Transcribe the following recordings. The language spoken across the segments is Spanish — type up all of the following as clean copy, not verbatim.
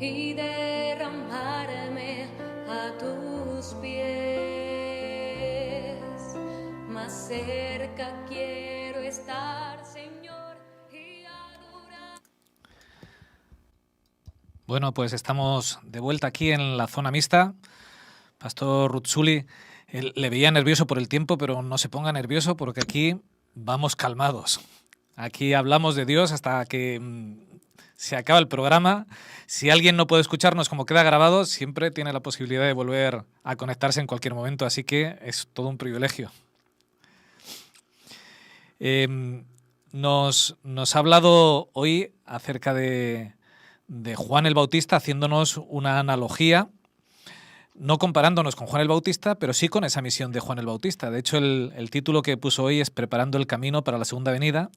y derramarme a tus pies. Más cerca quiero estar, Señor, y adorar. Bueno, pues estamos de vuelta aquí en la zona mixta. Pastor Ruzzuli, le veía nervioso por el tiempo, pero no se ponga nervioso porque aquí vamos calmados. Aquí hablamos de Dios hasta que se acaba el programa. Si alguien no puede escucharnos como queda grabado, siempre tiene la posibilidad de volver a conectarse en cualquier momento, así que es todo un privilegio. Nos ha hablado hoy acerca de Juan el Bautista, haciéndonos una analogía, no comparándonos con Juan el Bautista, pero sí con esa misión de Juan el Bautista. De hecho, el título que puso hoy es Preparando el camino para la segunda venida,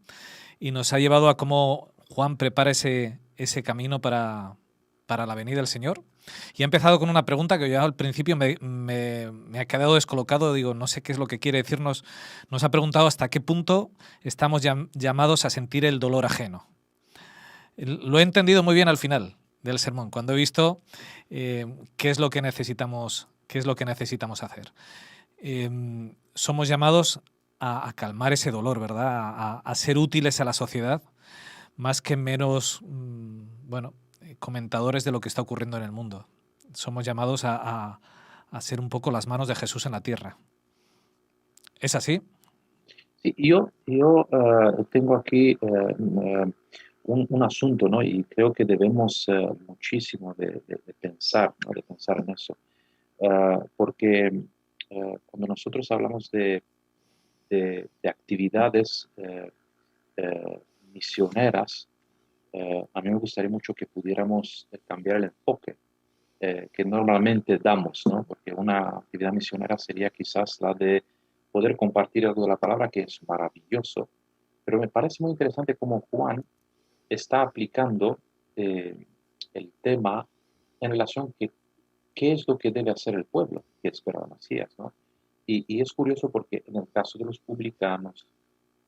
y nos ha llevado a cómo Juan prepara ese camino para la venida del Señor. Y ha empezado con una pregunta que yo al principio me ha quedado descolocado. Digo, no sé qué es lo que quiere decirnos. Nos ha preguntado hasta qué punto estamos llamados a sentir el dolor ajeno. Lo he entendido muy bien al final del sermón, cuando he visto qué es lo que necesitamos hacer. Somos llamados a calmar ese dolor, ¿verdad? A ser útiles a la sociedad, más que meros comentadores de lo que está ocurriendo en el mundo. Somos llamados a ser un poco las manos de Jesús en la tierra. ¿Es así? Sí, yo tengo aquí un asunto, ¿no? Y creo que debemos muchísimo de pensar, ¿no? De pensar en eso. Porque cuando nosotros hablamos de actividades misioneras, a mí me gustaría mucho que pudiéramos cambiar el enfoque que normalmente damos, ¿no? Porque una actividad misionera sería quizás la de poder compartir algo de la palabra, que es maravilloso, pero me parece muy interesante cómo Juan está aplicando el tema en relación que qué es lo que debe hacer el pueblo que espera al Mesías, ¿no? Y es curioso porque en el caso de los publicanos,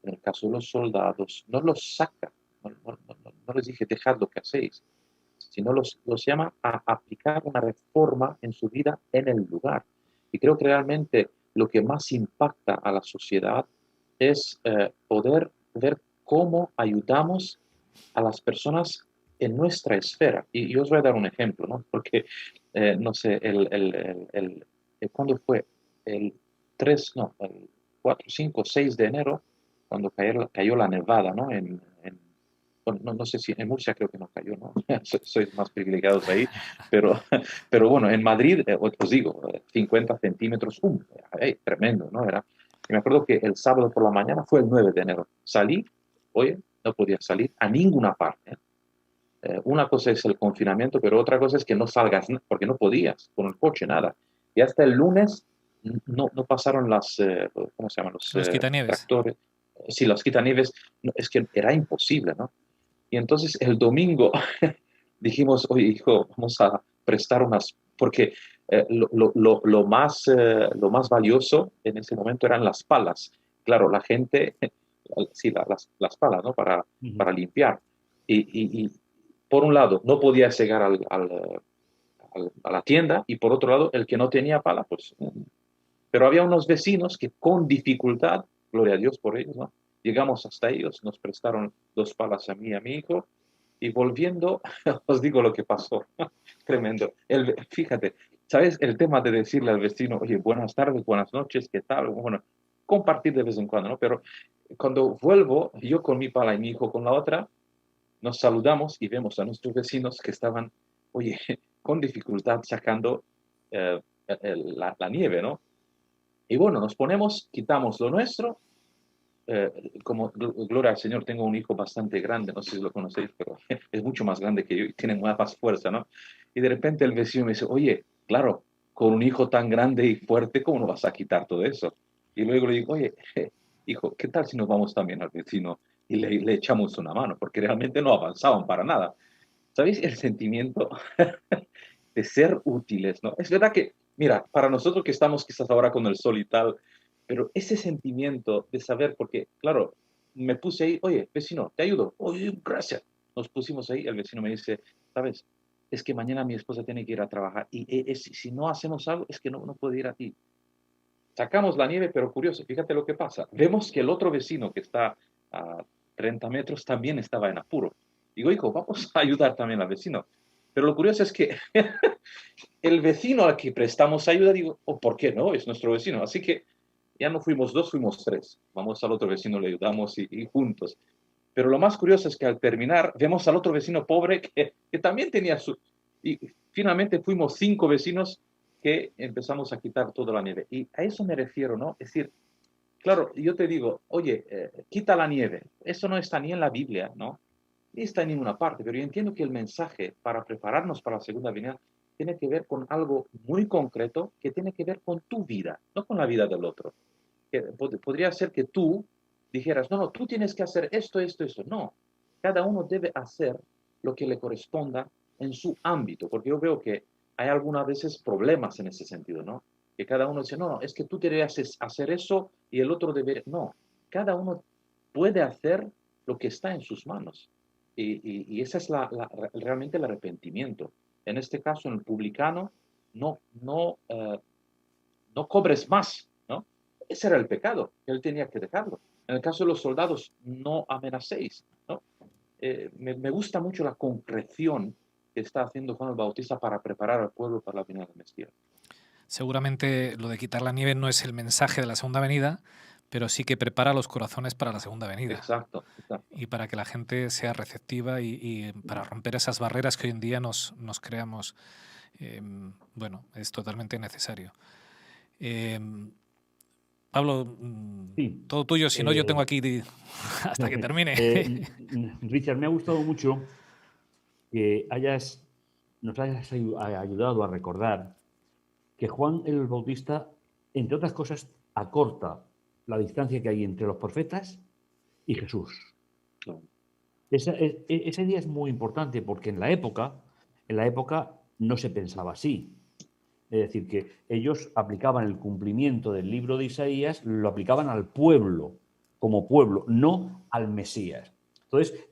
en el caso de los soldados, no los saca, no les dije, dejad lo que hacéis, sino los llama a aplicar una reforma en su vida en el lugar. Y creo que realmente lo que más impacta a la sociedad es poder ver cómo ayudamos a las personas en nuestra esfera. Y yo os voy a dar un ejemplo, ¿no? Porque, no sé, ¿cuándo fue? El 3, no, el 4, 5, 6 de enero, cuando cayó la nevada, ¿no? Bueno, no sé si en Murcia creo que no cayó, ¿no? Sois más privilegiados ahí, pero, pero bueno, en Madrid, os digo, 50 centímetros, tremendo, ¿no? Y me acuerdo que el sábado por la mañana fue el 9 de enero. Salí, oye, no podía salir a ninguna parte. Una cosa es el confinamiento, pero otra cosa es que no salgas, porque no podías, con el coche, nada. Y hasta el lunes no pasaron ¿cómo se llaman? Los quitanieves. Tractores. Sí, los quitanieves, es que era imposible, ¿no? Y entonces el domingo dijimos, oye, hijo, vamos a prestar porque lo más valioso en ese momento eran las palas. Claro, la gente, sí, las palas, ¿no? Para limpiar. Y por un lado, no podía llegar a la tienda, y por otro lado, el que no tenía pala, pues. Pero había unos vecinos que con dificultad, gloria a Dios por ellos, ¿no? Llegamos hasta ellos, nos prestaron 2 palas a mí y a mi hijo, y volviendo, os digo lo que pasó. Tremendo. Fíjate, ¿sabes? El tema de decirle al vecino, oye, buenas tardes, buenas noches, ¿qué tal? Bueno, compartir de vez en cuando, ¿no? Pero cuando vuelvo, yo con mi pala y mi hijo con la otra, nos saludamos y vemos a nuestros vecinos que estaban, oye, con dificultad sacando la nieve, ¿no? Y bueno, nos ponemos, quitamos lo nuestro. Como gloria al Señor, tengo un hijo bastante grande, no sé si lo conocéis, pero es mucho más grande que yo y tiene más fuerza, ¿no? Y de repente el vecino me dice, oye, claro, con un hijo tan grande y fuerte, ¿cómo no vas a quitar todo eso? Y luego le digo, oye, hijo, ¿qué tal si nos vamos también al vecino y le echamos una mano? Porque realmente no avanzaban para nada. ¿Sabéis el sentimiento de ser útiles, ¿no? Es verdad que, mira, para nosotros que estamos quizás ahora con el sol y tal, pero ese sentimiento de saber, porque, claro, me puse ahí, oye, vecino, te ayudo, oye, gracias. Nos pusimos ahí, el vecino me dice, ¿sabes? es que mañana mi esposa tiene que ir a trabajar y si no hacemos algo, es que no puede ir aquí. Sacamos la nieve, pero curioso, fíjate lo que pasa. Vemos que el otro vecino que está a 30 metros también estaba en apuro. Digo, hijo, vamos a ayudar también al vecino. Pero lo curioso es que el vecino al que prestamos ayuda, digo, oh, ¿por qué no? Es nuestro vecino. Así que ya no fuimos dos, fuimos tres. Vamos al otro vecino, le ayudamos y juntos. Pero lo más curioso es que al terminar, vemos al otro vecino pobre que también tenía su... Y finalmente fuimos 5 vecinos que empezamos a quitar toda la nieve. Y a eso me refiero, ¿no? Es decir, claro, yo te digo, oye, quita la nieve. Eso no está ni en la Biblia, ¿no? Ni está en ninguna parte, pero yo entiendo que el mensaje para prepararnos para la segunda venida tiene que ver con algo muy concreto que tiene que ver con tu vida, no con la vida del otro. Que podría ser que tú dijeras, no, tú tienes que hacer esto, esto, esto. No, cada uno debe hacer lo que le corresponda en su ámbito, porque yo veo que hay algunas veces problemas en ese sentido, ¿no? Que cada uno dice, no, es que tú deberías hacer eso y el otro debe... No, cada uno puede hacer lo que está en sus manos. Y esa es realmente el arrepentimiento. En este caso, en el publicano, no cobres más, ¿no? Ese era el pecado, él tenía que dejarlo. En el caso de los soldados, no amenacéis, ¿no? Me gusta mucho la concreción que está haciendo Juan el Bautista para preparar al pueblo para la venida del Mesías. Seguramente lo de quitar la nieve no es el mensaje de la segunda venida, pero sí que prepara los corazones para la segunda venida. Exacto, exacto. Y para que la gente sea receptiva y para romper esas barreras que hoy en día nos creamos. Bueno, es totalmente necesario. Pablo, Sí. todo tuyo, si no yo tengo aquí hasta que termine. Richard, me ha gustado mucho que nos hayas ayudado a recordar que Juan el Bautista, entre otras cosas, acorta la distancia que hay entre los profetas y Jesús. Claro. Esa idea es muy importante porque en la época no se pensaba así. Es decir, que ellos aplicaban el cumplimiento del libro de Isaías, lo aplicaban al pueblo, como pueblo, no al Mesías. Entonces,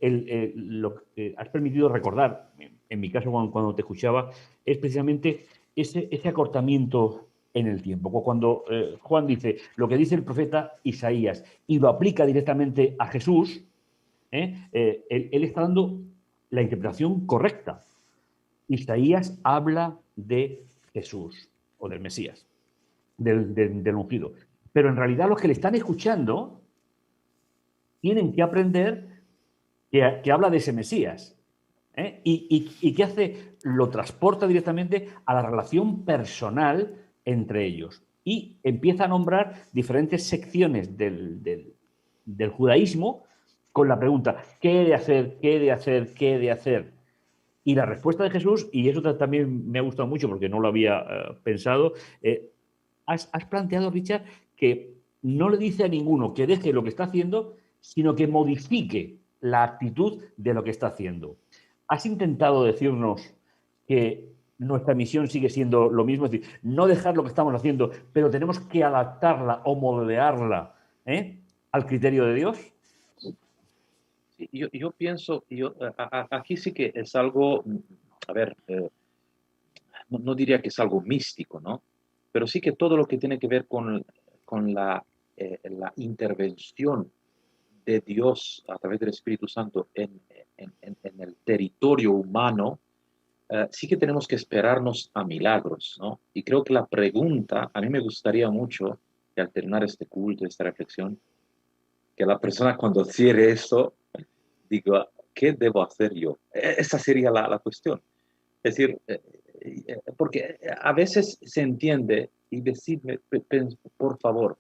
lo que has permitido recordar, en mi caso cuando te escuchaba, es precisamente ese acortamiento en el tiempo. Cuando Juan dice lo que dice el profeta Isaías y lo aplica directamente a Jesús, él está dando la interpretación correcta. Isaías habla de Jesús o del Mesías, del ungido. Pero en realidad los que le están escuchando tienen que aprender que habla de ese Mesías. Y que hace, lo transporta directamente a la relación personal entre ellos. Y empieza a nombrar diferentes secciones del judaísmo con la pregunta, ¿qué he de hacer? ¿Qué he de hacer? ¿Qué he de hacer? Y la respuesta de Jesús, y eso también me ha gustado mucho porque no lo había pensado, has planteado, Richard, que no le dice a ninguno que deje lo que está haciendo, sino que modifique la actitud de lo que está haciendo. Has intentado decirnos que nuestra misión sigue siendo lo mismo, es decir, no dejar lo que estamos haciendo, pero tenemos que adaptarla o moldearla al criterio de Dios. Sí, yo pienso, aquí sí que es algo, a ver, no diría que es algo místico, ¿no? Pero sí que todo lo que tiene que ver con la intervención de Dios a través del Espíritu Santo en el territorio humano, sí que tenemos que esperarnos a milagros, ¿no? Y creo que la pregunta, a mí me gustaría mucho que al terminar este culto, esta reflexión, que la persona cuando cierre esto, diga, ¿qué debo hacer yo? Esa sería la cuestión. Es decir, porque a veces se entiende y decidme, por favor,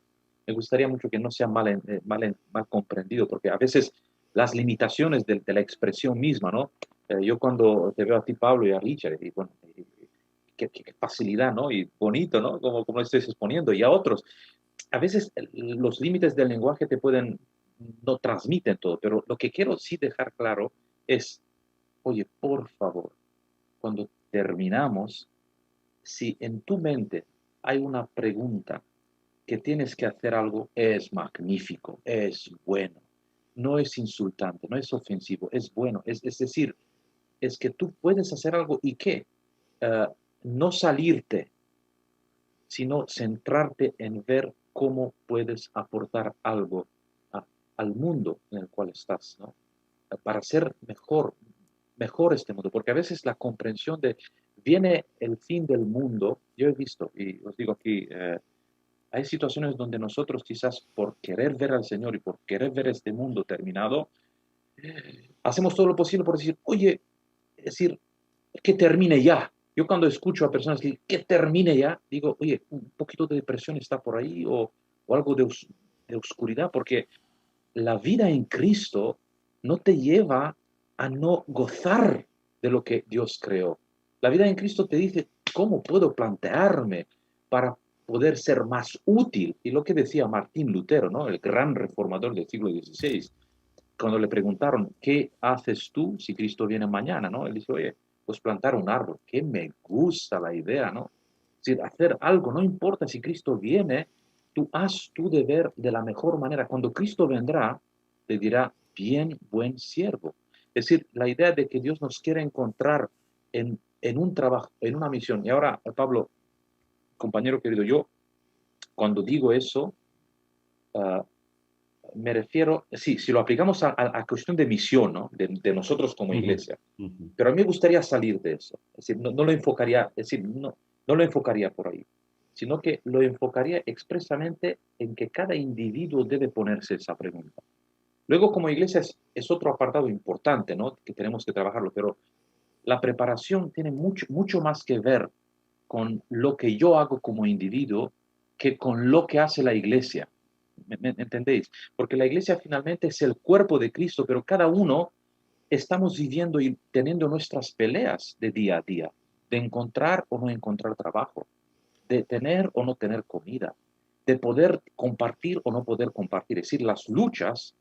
me gustaría mucho que no sea mal comprendido, porque a veces las limitaciones de la expresión misma, ¿no? Yo cuando te veo a ti, Pablo, y a Richard, y bueno, qué facilidad, ¿no? Y bonito, ¿no? Como estés exponiendo, y a otros. A veces los límites del lenguaje te pueden, no transmiten todo, pero lo que quiero sí dejar claro es, oye, por favor, cuando terminamos, si en tu mente hay una pregunta que tienes que hacer algo, es magnífico, es bueno, no es insultante, no es ofensivo, es bueno. Es decir, es que tú puedes hacer algo y que no salirte, sino centrarte en ver cómo puedes aportar algo a- al mundo en el cual estás, ¿no? Para hacer mejor este mundo, porque a veces la comprensión de viene el fin del mundo, yo he visto, y os digo aquí, hay situaciones donde nosotros quizás por querer ver al Señor y por querer ver este mundo terminado, hacemos todo lo posible por decir, oye, es decir, que termine ya. Yo cuando escucho a personas que termine ya, digo, oye, un poquito de depresión está por ahí o algo de oscuridad, porque la vida en Cristo no te lleva a no gozar de lo que Dios creó. La vida en Cristo te dice, ¿cómo puedo plantearme para poder ser más útil? Y lo que decía Martín Lutero, ¿no? El gran reformador del siglo XVI, cuando le preguntaron, ¿qué haces tú si Cristo viene mañana? ¿No? Él dice, oye, pues plantar un árbol. Que me gusta la idea, ¿no? Es decir, hacer algo, no importa si Cristo viene, tú haz tu deber de la mejor manera. Cuando Cristo vendrá, te dirá, bien, buen siervo. Es decir, la idea de que Dios nos quiere encontrar en un trabajo, en una misión. Y ahora, Pablo, compañero querido, yo cuando digo eso, uh, me refiero, sí, si lo aplicamos a cuestión de misión, ¿no? De nosotros como Ujú, iglesia. ujú. Pero a mí me gustaría salir de eso. Es decir, no lo enfocaría, es decir, no lo enfocaría por ahí, sino que lo enfocaría expresamente en que cada individuo debe ponerse esa pregunta. Luego, como iglesia, es otro apartado importante, ¿no? Que tenemos que trabajarlo, pero la preparación tiene mucho más que ver con lo que yo hago como individuo que con lo que hace la iglesia. ¿Me entendéis? Porque la iglesia finalmente es el cuerpo de Cristo, pero cada uno estamos viviendo y teniendo nuestras peleas de día a día, de encontrar o no encontrar trabajo, de tener o no tener comida, de poder compartir o no poder compartir. Es decir, las luchas,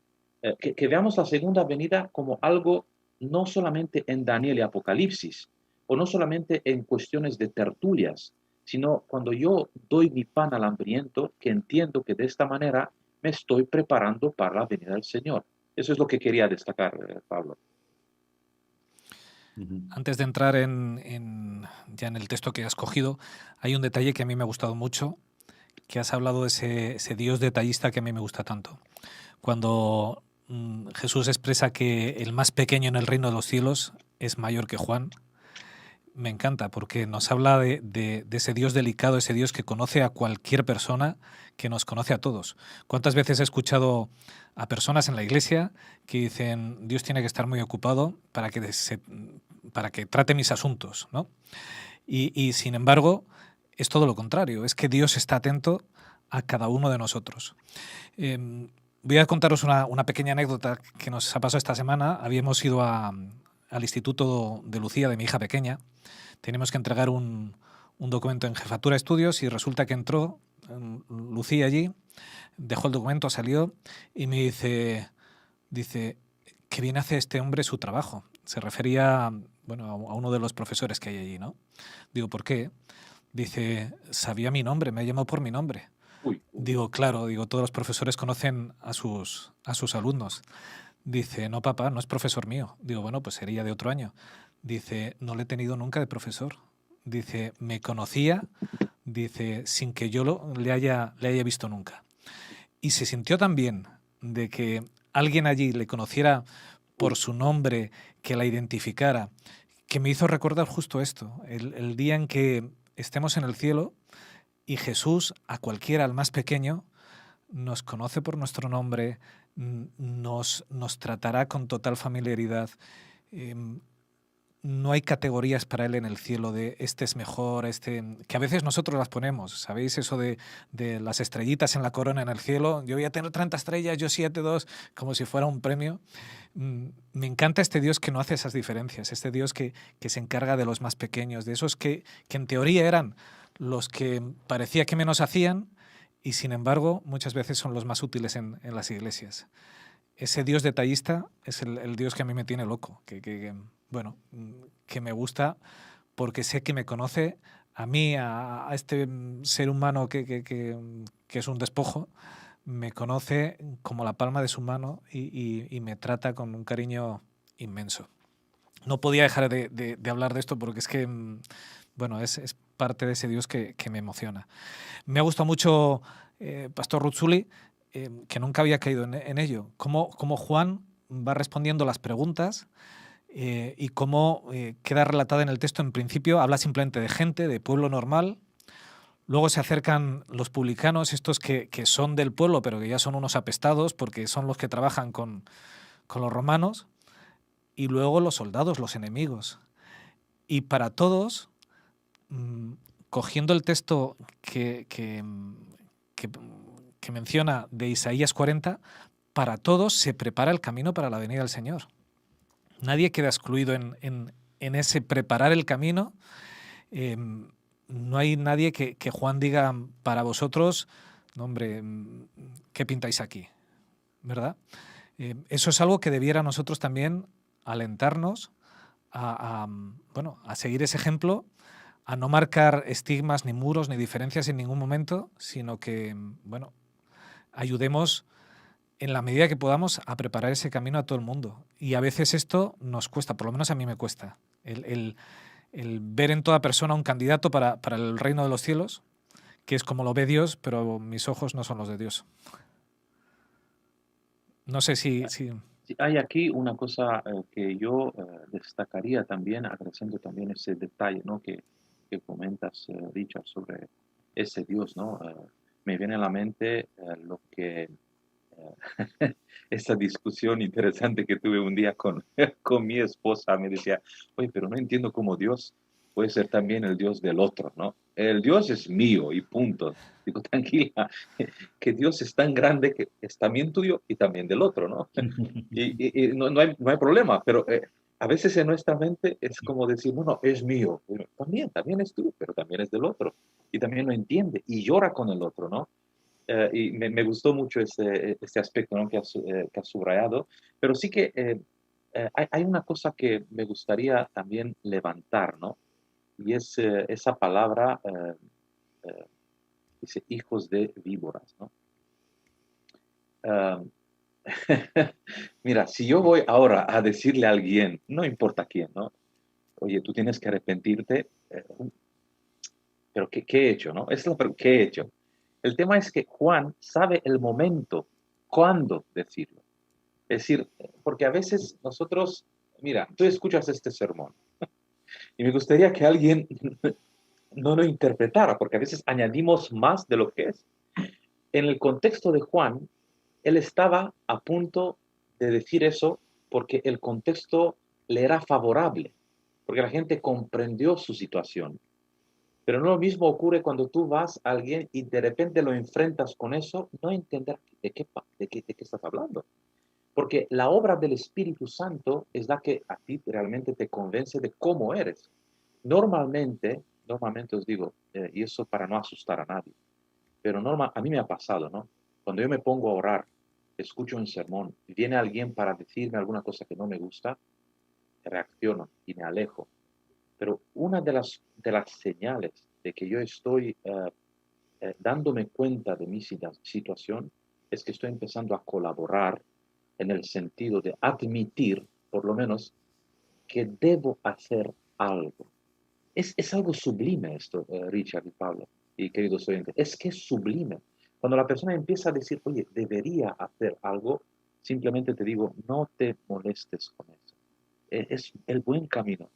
que veamos la segunda venida como algo no solamente en Daniel y Apocalipsis, o no solamente en cuestiones de tertulias, sino cuando yo doy mi pan al hambriento, que entiendo que de esta manera me estoy preparando para la venida del Señor. Eso es lo que quería destacar, Pablo. Ujú. Antes de entrar ya en el texto que has cogido, hay un detalle que a mí me ha gustado mucho, que has hablado de ese Dios detallista que a mí me gusta tanto. Cuando Jesús expresa que el más pequeño en el reino de los cielos es mayor que Juan, me encanta porque nos habla de ese Dios delicado, ese Dios que conoce a cualquier persona, que nos conoce a todos. ¿Cuántas veces he escuchado a personas en la iglesia que dicen, Dios tiene que estar muy ocupado para que trate mis asuntos, ¿no? Y sin embargo, es todo lo contrario, es que Dios está atento a cada uno de nosotros. Voy a contaros una pequeña anécdota que nos ha pasado esta semana. Habíamos ido al instituto de Lucía, de mi hija pequeña. Teníamos que entregar un documento en Jefatura de Estudios y resulta que entró Lucía allí, dejó el documento, salió y me dice, qué bien hace este hombre su trabajo. Se refería, bueno, a uno de los profesores que hay allí, ¿no? Digo, ¿por qué? Dice, sabía mi nombre, me ha llamado por mi nombre. Uy, Digo, claro, todos los profesores conocen a sus alumnos. Dice, no, papá, no es profesor mío. Digo, bueno, pues sería de otro año. Dice, no le he tenido nunca de profesor. Dice, me conocía, dice, sin que yo le haya visto nunca. Y se sintió tan bien de que alguien allí le conociera por su nombre, que la identificara, que me hizo recordar justo esto, el día en que estemos en el cielo y Jesús, a cualquiera, al más pequeño, nos conoce por nuestro nombre, nos tratará con total familiaridad. No hay categorías para él en el cielo de este es mejor, que a veces nosotros las ponemos. ¿Sabéis eso de las estrellitas en la corona en el cielo? Yo voy a tener 30 estrellas, yo 7, 2, como si fuera un premio. Me encanta este Dios que no hace esas diferencias, este Dios que se encarga de los más pequeños, de esos que en teoría eran los que parecía que menos hacían y sin embargo muchas veces son los más útiles en las iglesias. Ese Dios detallista es el Dios que a mí me tiene loco, bueno, que me gusta porque sé que me conoce a mí, a este ser humano que es un despojo, me conoce como la palma de su mano y me trata con un cariño inmenso. no podía dejar de hablar de esto porque es que, bueno, es parte de ese Dios que me emociona. Me ha gustado mucho, Pastor Ruzzuli, que nunca había caído en ello, cómo Juan va respondiendo las preguntas y cómo queda relatada en el texto. En principio habla simplemente de gente, de pueblo normal. Luego se acercan los publicanos, estos que son del pueblo, pero que ya son unos apestados porque son los que trabajan con los romanos. Y luego los soldados, los enemigos. Y para todos, cogiendo el texto que menciona de Isaías 40, para todos se prepara el camino para la venida del Señor. Nadie queda excluido en ese preparar el camino. No hay nadie que Juan diga para vosotros, no, hombre, ¿qué pintáis aquí? ¿Verdad? Eso es algo que debiera nosotros también alentarnos a seguir ese ejemplo, a no marcar estigmas, ni muros, ni diferencias en ningún momento, sino que, bueno, ayudemos en la medida que podamos a preparar ese camino a todo el mundo. Y a veces esto nos cuesta, por lo menos a mí me cuesta, el ver en toda persona un candidato para el reino de los cielos, que es como lo ve Dios, pero mis ojos no son los de Dios. No sé si... Sí, hay aquí una cosa que yo destacaría también, agradeciendo también ese detalle, ¿no? que comentas, Richard, sobre ese Dios, ¿no? Me viene a la mente lo que esa discusión interesante que tuve un día con mi esposa. Me decía, oye, pero no entiendo cómo Dios puede ser también el Dios del otro, ¿no? El Dios es mío y punto. Digo, tranquila, que Dios es tan grande que es también tuyo y también del otro, ¿no? Y no hay problema, pero a veces en nuestra mente es como decir, no, es mío. Pero también es tuyo, pero también es del otro. Y también lo entiende y llora con el otro, ¿no? Y me gustó mucho este aspecto, ¿no? que has subrayado, pero sí que hay una cosa que me gustaría también levantar, ¿no? Y es esa palabra, eh, dice, hijos de víboras, ¿no? Ah, mira, si yo voy ahora a decirle a alguien, no importa quién, ¿no? Oye, tú tienes que arrepentirte, pero ¿qué he hecho, no? Es la pregunta, ¿qué he hecho? El tema es que Juan sabe el momento, cuándo decirlo. Es decir, porque a veces nosotros, mira, tú escuchas este sermón y me gustaría que alguien no lo interpretara, porque a veces añadimos más de lo que es. En el contexto de Juan, él estaba a punto de decir eso porque el contexto le era favorable, porque la gente comprendió su situación. Pero no lo mismo ocurre cuando tú vas a alguien y de repente lo enfrentas con eso, no entender de qué estás hablando. Porque la obra del Espíritu Santo es la que a ti realmente te convence de cómo eres. Normalmente os digo, y eso para no asustar a nadie, pero a mí me ha pasado, ¿no? Cuando yo me pongo a orar, escucho un sermón, y viene alguien para decirme alguna cosa que no me gusta, reacciono y me alejo. Pero una de las señales de que yo estoy dándome cuenta de mi situación es que estoy empezando a colaborar en el sentido de admitir, por lo menos, que debo hacer algo. Es algo sublime esto, Richard y Pablo, y queridos oyentes. Es que es sublime. Cuando la persona empieza a decir, oye, debería hacer algo, simplemente te digo, no te molestes con eso. Es el buen camino.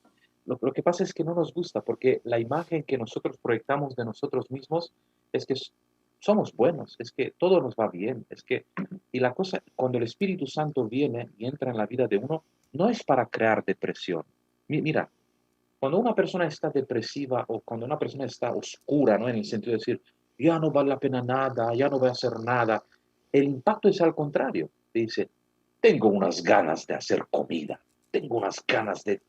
Lo que pasa es que no nos gusta porque la imagen que nosotros proyectamos de nosotros mismos es que somos buenos, es que todo nos va bien, y la cosa, cuando el Espíritu Santo viene y entra en la vida de uno, no es para crear depresión. Mira, cuando una persona está depresiva o cuando una persona está oscura, ¿no? En el sentido de decir, ya no vale la pena nada, ya no voy a hacer nada, el impacto es al contrario. Te dice, tengo unas ganas de hacer comida, tengo unas ganas de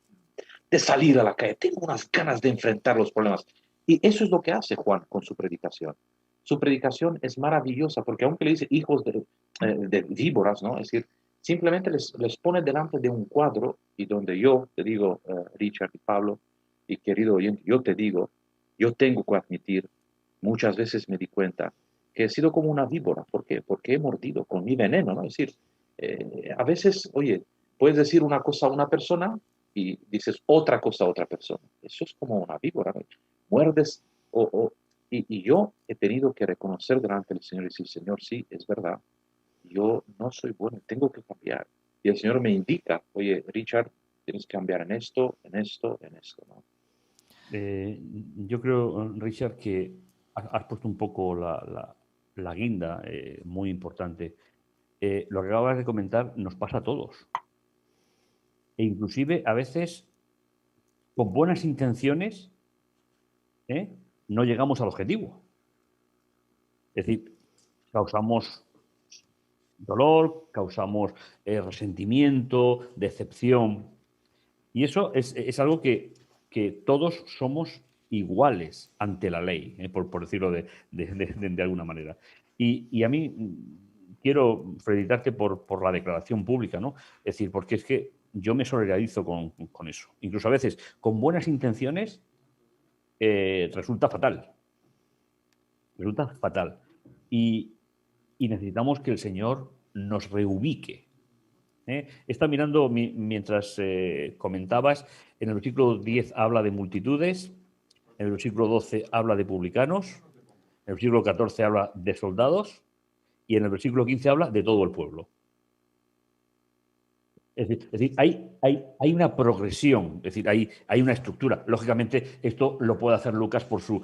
salir a la calle, tengo unas ganas de enfrentar los problemas. Y eso es lo que hace Juan con su predicación. Su predicación es maravillosa porque aunque le dice hijos de víboras, ¿no? Es decir, simplemente les pone delante de un cuadro y donde yo te digo, Richard y Pablo, y querido oyente, yo te digo, yo tengo que admitir, muchas veces me di cuenta que he sido como una víbora. ¿Por qué? Porque he mordido con mi veneno, ¿no? Es decir, a veces, oye, puedes decir una cosa a una persona y dices otra cosa a otra persona. Eso es como una víbora, ¿no? Muerdes y yo he tenido que reconocer delante del Señor y decir, Señor, sí, es verdad, yo no soy bueno, tengo que cambiar. Y el Señor me indica, oye, Richard, tienes que cambiar en esto, en esto, en esto, ¿no? Yo creo, Richard, que has puesto un poco la guinda muy importante. Lo que acabas de comentar nos pasa a todos. E inclusive a veces con buenas intenciones no llegamos al objetivo. Es decir, causamos dolor, causamos resentimiento, decepción. Y eso es algo que todos somos iguales ante la ley, por decirlo de alguna manera. Y a mí quiero felicitarte por la declaración pública, ¿no? Es decir, porque es que yo me solidarizo con eso. Incluso a veces, con buenas intenciones, resulta fatal. Resulta fatal. Y necesitamos que el Señor nos reubique. Está mirando mientras comentabas, en el versículo 10 habla de multitudes, en el versículo 12 habla de publicanos, en el versículo 14 habla de soldados y en el versículo 15 habla de todo el pueblo. Es decir, hay una progresión, es decir, hay una estructura. Lógicamente, esto lo puede hacer Lucas por su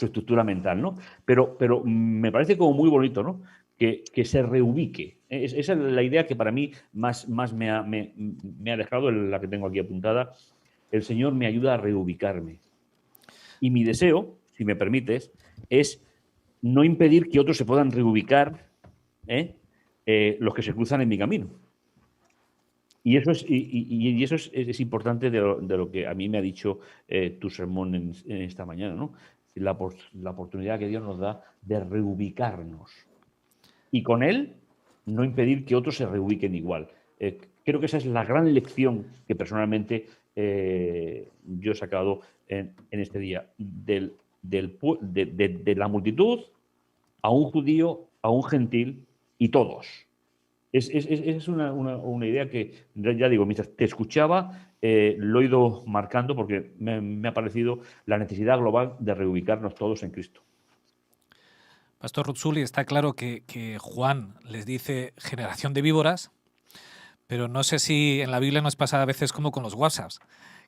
estructura mental, ¿no? Pero me parece como muy bonito, ¿no? Que se reubique. Esa es la idea que para mí más me ha dejado, la que tengo aquí apuntada. El Señor me ayuda a reubicarme. Y mi deseo, si me permites, es no impedir que otros se puedan reubicar, los que se cruzan en mi camino. Y eso es importante de lo que a mí me ha dicho tu sermón en esta mañana, ¿no? La oportunidad que Dios nos da de reubicarnos. Y con él, no impedir que otros se reubiquen igual. Creo que esa es la gran lección que personalmente yo he sacado en este día. De la multitud a un judío, a un gentil y todos. Es una idea que, ya digo, mientras te escuchaba, lo he ido marcando porque me ha parecido la necesidad global de reubicarnos todos en Cristo. Pastor Ruzzulli, está claro que Juan les dice generación de víboras, pero no sé si en la Biblia nos pasa a veces como con los WhatsApps,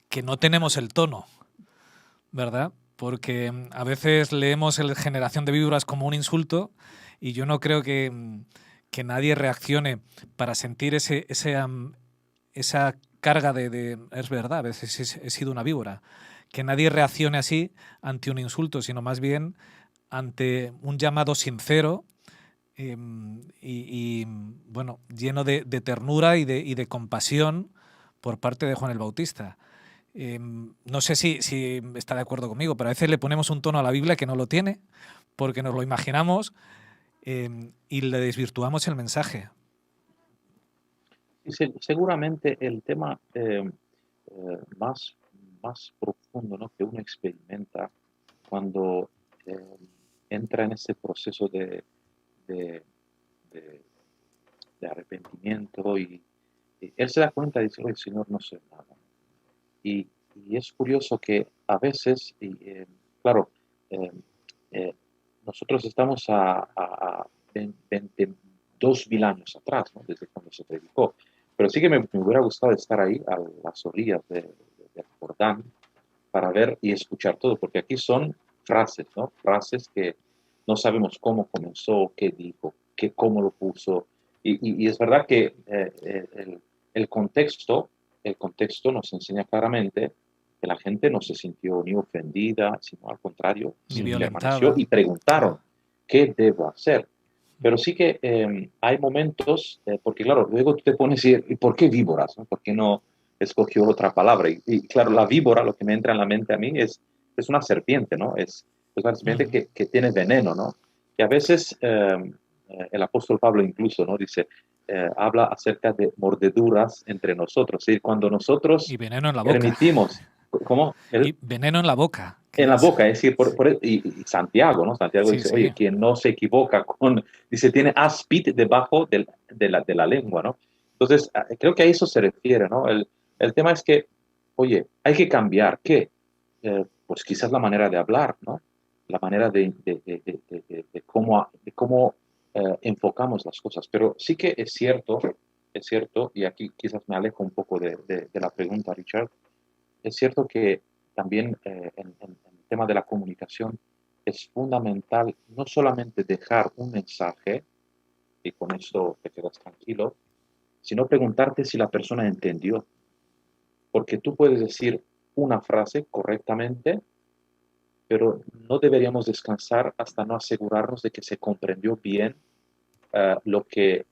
que no tenemos el tono, ¿verdad? Porque a veces leemos el generación de víboras como un insulto y yo no creo que nadie reaccione para sentir esa carga de es verdad, a veces he sido una víbora, que nadie reaccione así ante un insulto, sino más bien ante un llamado sincero y bueno, lleno de ternura y de compasión por parte de Juan el Bautista. No sé si está de acuerdo conmigo, pero a veces le ponemos un tono a la Biblia que no lo tiene, porque nos lo imaginamos y le desvirtuamos el mensaje. Seguramente el tema más profundo, ¿no?, que uno experimenta cuando entra en ese proceso de arrepentimiento y él se da cuenta y dice, oye, Señor, no sé nada. Y es curioso que a veces, claro, nosotros estamos a 22.000 años atrás, ¿no?, desde cuando se predicó. Pero sí que me hubiera gustado estar ahí a las orillas del Jordán para ver y escuchar todo, porque aquí son frases, ¿no? Frases que no sabemos cómo comenzó, qué dijo, cómo lo puso. Y es verdad que el contexto nos enseña claramente que la gente no se sintió ni ofendida, sino al contrario, Ni permaneció violentada. y preguntaron, ¿qué debo hacer? Pero sí que hay momentos, porque claro, luego tú te pones y decir, ¿y por qué víboras? ¿No? ¿Por qué no escogió otra palabra? Y claro, la víbora, lo que me entra en la mente a mí es una serpiente, ¿no? Es una serpiente que tiene veneno, ¿no? Y a veces el apóstol Pablo incluso, ¿no?, dice, habla acerca de mordeduras entre nosotros, es decir, cuando nosotros Y veneno en la boca. permitimos, ¿cómo? Y veneno en la boca. En la boca, es decir, y Santiago, ¿no? Santiago Sí, dice, sí. oye, quien no se equivoca dice, tiene áspid debajo de la lengua, ¿no? Entonces, creo que a eso se refiere, ¿no? El tema es que, oye, hay que cambiar. ¿Qué? Pues quizás la manera de hablar, ¿no? La manera de cómo enfocamos las cosas. Pero sí que es cierto, y aquí quizás me alejo un poco de la pregunta, Richard, es cierto que también en el tema de la comunicación es fundamental no solamente dejar un mensaje, y con esto te quedas tranquilo, sino preguntarte si la persona entendió. Porque tú puedes decir una frase correctamente, pero no deberíamos descansar hasta no asegurarnos de que se comprendió bien lo que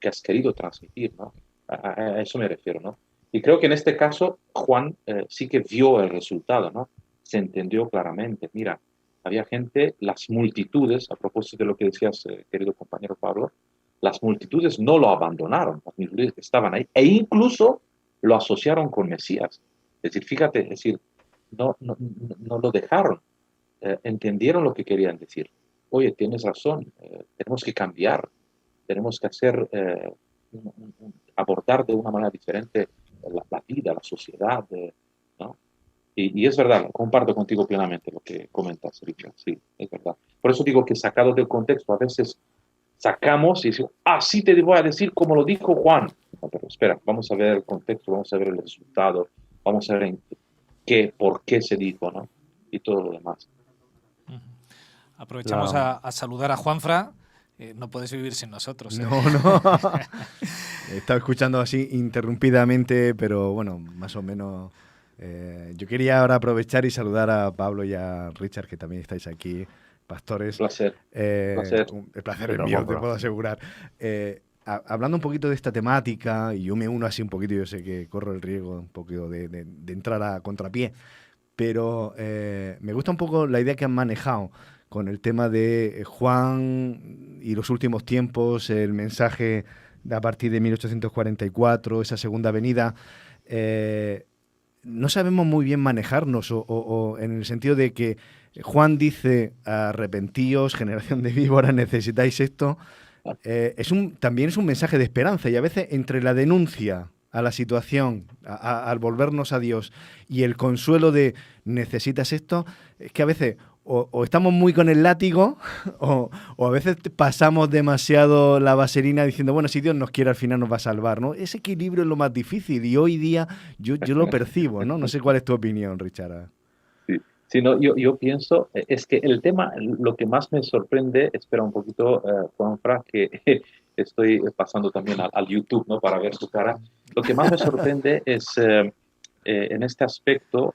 has querido transmitir, ¿no? A eso me refiero, ¿no? Y creo que en este caso Juan sí que vio el resultado, ¿no? Se entendió claramente. Mira, había gente, las multitudes, a propósito de lo que decías, querido compañero Pablo, las multitudes no lo abandonaron, las multitudes estaban ahí, e incluso lo asociaron con Mesías. Es decir, fíjate, es decir, no lo dejaron, entendieron lo que querían decir. Oye, tienes razón, tenemos que cambiar, tenemos que hacer, abordar de una manera diferente la vida, la sociedad, ¿no? Y es verdad, comparto contigo plenamente lo que comentas, Richard, sí, es verdad. Por eso digo que sacado del contexto, a veces sacamos y decimos, así te voy a decir como lo dijo Juan. No, pero espera, vamos a ver el contexto, vamos a ver el resultado, vamos a ver en qué, por qué se dijo, ¿no? Y todo lo demás. Aprovechamos a saludar a Juanfra. No puedes vivir sin nosotros. No, no. He estado escuchando así interrumpidamente, pero bueno, más o menos. Yo quería ahora aprovechar y saludar a Pablo y a Richard, que también estáis aquí, pastores. Placer. El placer es mío, te puedo asegurar. Hablando un poquito de esta temática, y yo me uno así un poquito, yo sé que corro el riesgo un poquito de entrar a contrapié, pero me gusta un poco la idea que han manejado con el tema de Juan y los últimos tiempos, el mensaje de a partir de 1844, esa segunda venida. No sabemos muy bien manejarnos, o en el sentido de que Juan dice: arrepentíos, generación de víboras, necesitáis esto. También es un mensaje de esperanza, y a veces entre la denuncia a la situación, al volvernos a Dios, y el consuelo de necesitas esto, es que a veces o estamos muy con el látigo o a veces pasamos demasiado la vaselina diciendo, bueno, si Dios nos quiere al final nos va a salvar, ¿no? Ese equilibrio es lo más difícil, y hoy día yo lo percibo, ¿no? No sé cuál es tu opinión, Richard. Sí, no, yo pienso, es que el tema, lo que más me sorprende, espera un poquito, Juanfra, que estoy pasando también al YouTube, ¿no? Para ver su cara. Lo que más me sorprende es, en este aspecto,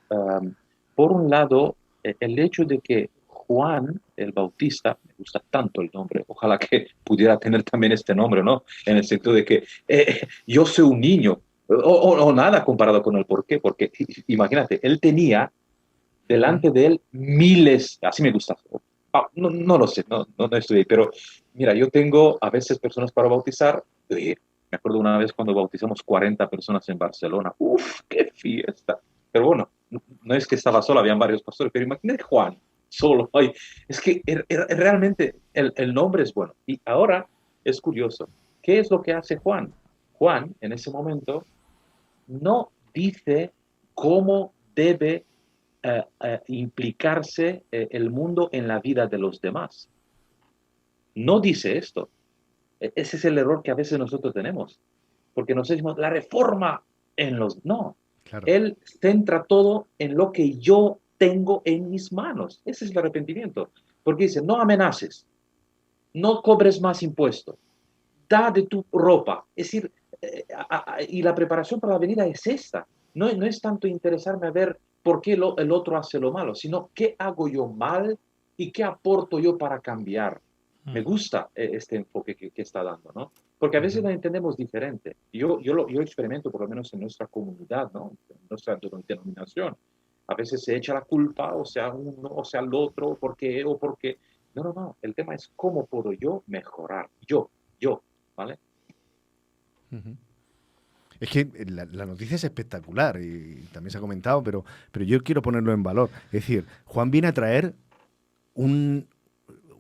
por un lado, el hecho de que Juan el Bautista, me gusta tanto el nombre, ojalá que pudiera tener también este nombre, ¿no? En el sentido de que yo soy un niño, o nada comparado con el por qué, porque imagínate, él tenía delante de él miles, así me gusta, no lo sé, no estudié, pero mira, yo tengo a veces personas para bautizar, me acuerdo una vez cuando bautizamos 40 personas en Barcelona, ¡uf, qué fiesta! Pero bueno, no es que estaba solo, habían varios pastores, pero imagínate Juan, solo, ay, es que realmente el nombre es bueno. Y ahora es curioso, ¿qué es lo que hace Juan? Juan, en ese momento, no dice cómo debe implicarse el mundo en la vida de los demás. No dice esto. Ese es el error que a veces nosotros tenemos, porque nos decimos la reforma en los... No, claro. Él centra todo en lo que yo tengo en mis manos. Ese es el arrepentimiento, porque dice, no amenaces, no cobres más impuestos, da de tu ropa. Es decir, y la preparación para la venida es esta. No es tanto interesarme a ver por qué el otro hace lo malo, sino qué hago yo mal y qué aporto yo para cambiar. Me gusta este enfoque que está dando, ¿no? Porque a veces lo entendemos diferente. Yo experimento, por lo menos en nuestra comunidad, ¿no? En nuestra denominación. A veces se echa la culpa, o sea uno, o sea el otro, ¿por qué? O por qué. No. El tema es cómo puedo yo mejorar. Yo, ¿vale? Es que la noticia es espectacular y también se ha comentado, pero yo quiero ponerlo en valor. Es decir, Juan viene a traer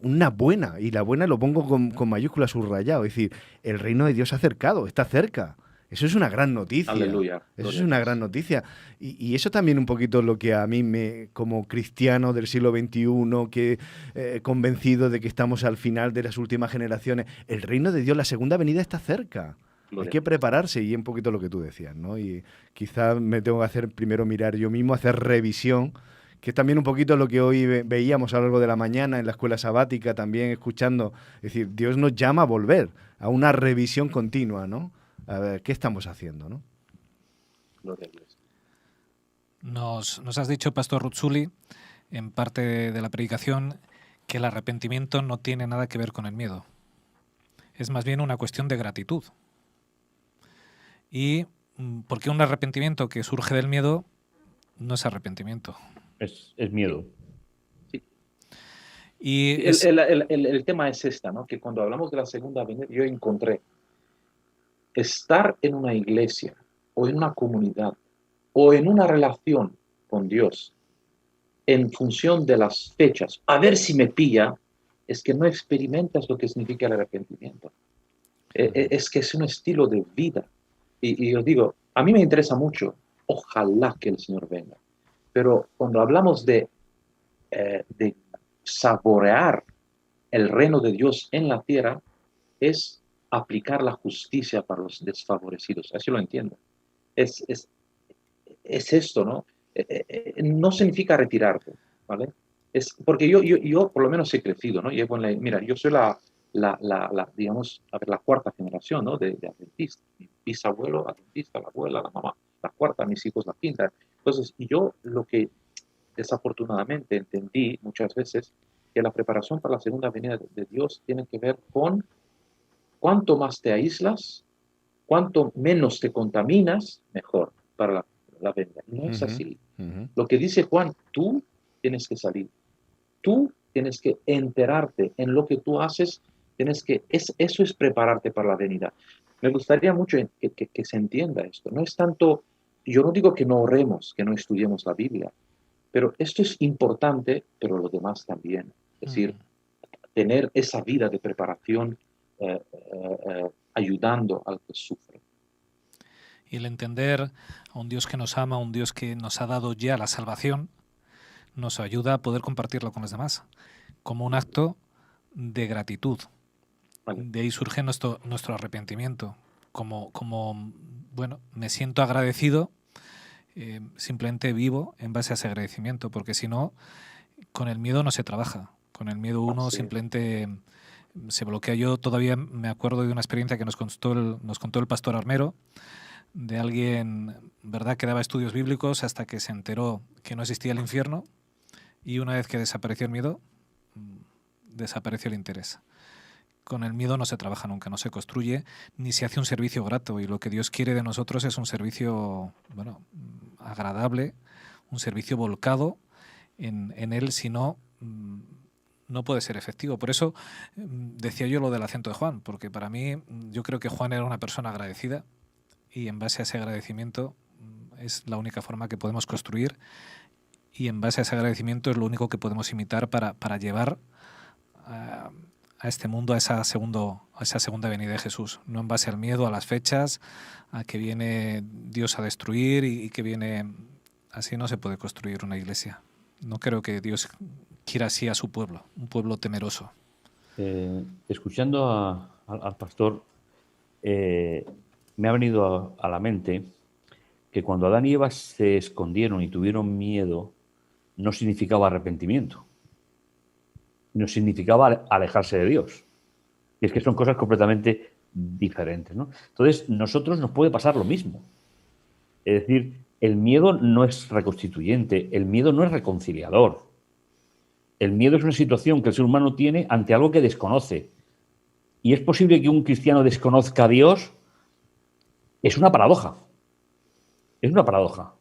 una buena, y la buena lo pongo con mayúsculas subrayado. Es decir, el reino de Dios se ha acercado, está cerca. Eso es una gran noticia. Aleluya. Eso es Gloria a una Dios. gran noticia. Y eso también un poquito lo que a mí, como cristiano del siglo XXI, que convencido de que estamos al final de las últimas generaciones, el reino de Dios, la segunda venida está cerca. Hay Gloria que a Dios. prepararse y un poquito lo que tú decías, ¿no? Y quizá me tengo que hacer primero mirar yo mismo, hacer revisión, que es también un poquito lo que hoy veíamos a lo largo de la mañana en la escuela sabática, también escuchando. Es decir, Dios nos llama a volver a una revisión continua, ¿no? A ver, ¿qué estamos haciendo, no? Gloria a Dios. Nos has dicho, Pastor Ruzzuli, en parte de la predicación, que el arrepentimiento no tiene nada que ver con el miedo. Es más bien una cuestión de gratitud. Y porque un arrepentimiento que surge del miedo no es arrepentimiento. Es miedo. Sí. Y El, es, el tema es esta, ¿no? Que cuando hablamos de la segunda venida, yo encontré estar en una iglesia o en una comunidad o en una relación con Dios en función de las fechas, a ver si me pilla, es que no experimentas lo que significa el arrepentimiento. Es que es un estilo de vida. Y yo digo, a mí me interesa mucho, ojalá que el Señor venga, pero cuando hablamos de saborear el reino de Dios en la tierra, es aplicar la justicia para los desfavorecidos. Así lo entiendo. Es, es, es esto, ¿no? No significa retirarte, ¿vale? Es porque yo por lo menos he crecido, ¿no? Llevo mira, yo soy digamos, a ver, la cuarta generación, ¿no? De adventistas. Mi bisabuelo adventista, la abuela, la mamá, la cuarta, mis hijos la quinta. Entonces, yo lo que desafortunadamente entendí muchas veces, que la preparación para la segunda venida de Dios tiene que ver con cuánto más te aíslas, cuánto menos te contaminas, mejor para la venida. No es así. Lo que dice Juan, tú tienes que salir. Tú tienes que enterarte en lo que tú haces. Eso es prepararte para la venida. Me gustaría mucho que se entienda esto. No es tanto, yo no digo que no oremos, que no estudiemos la Biblia, pero esto es importante, pero lo demás también. Es decir, tener esa vida de preparación ayudando al que sufre. y el entender a un Dios que nos ama, a un Dios que nos ha dado ya la salvación, nos ayuda a poder compartirlo con los demás, como un acto de gratitud. Vale. De ahí surge nuestro arrepentimiento. Como bueno, me siento agradecido, simplemente vivo en base a ese agradecimiento, porque si no, con el miedo no se trabaja. Con el miedo uno Sí. simplemente se bloquea. Yo todavía me acuerdo de una experiencia que nos contó el pastor Armero, de alguien, ¿verdad?, que daba estudios bíblicos hasta que se enteró que no existía el infierno, y una vez que desapareció el miedo, desapareció el interés. Con el miedo no se trabaja nunca, no se construye, ni se hace un servicio grato, y lo que Dios quiere de nosotros es un servicio, bueno, agradable, un servicio volcado en Él, si no, no puede ser efectivo. Por eso decía yo lo del acento de Juan, porque para mí yo creo que Juan era una persona agradecida, y en base a ese agradecimiento es la única forma que podemos construir, y en base a ese agradecimiento es lo único que podemos imitar para llevar a este mundo, a esa segunda venida de Jesús. No en base al miedo, a las fechas, a que viene Dios a destruir y que viene... Así no se puede construir una iglesia. No creo que Dios quiera así a su pueblo, un pueblo temeroso. Escuchando al pastor, me ha venido a la mente que cuando Adán y Eva se escondieron y tuvieron miedo, no significaba arrepentimiento, no significaba alejarse de Dios. Y es que son cosas completamente diferentes, ¿no? Entonces, nosotros nos puede pasar lo mismo. Es decir, el miedo no es reconstituyente, el miedo no es reconciliador. El miedo es una situación que el ser humano tiene ante algo que desconoce. Y es posible que un cristiano desconozca a Dios. Es una paradoja. Es una paradoja.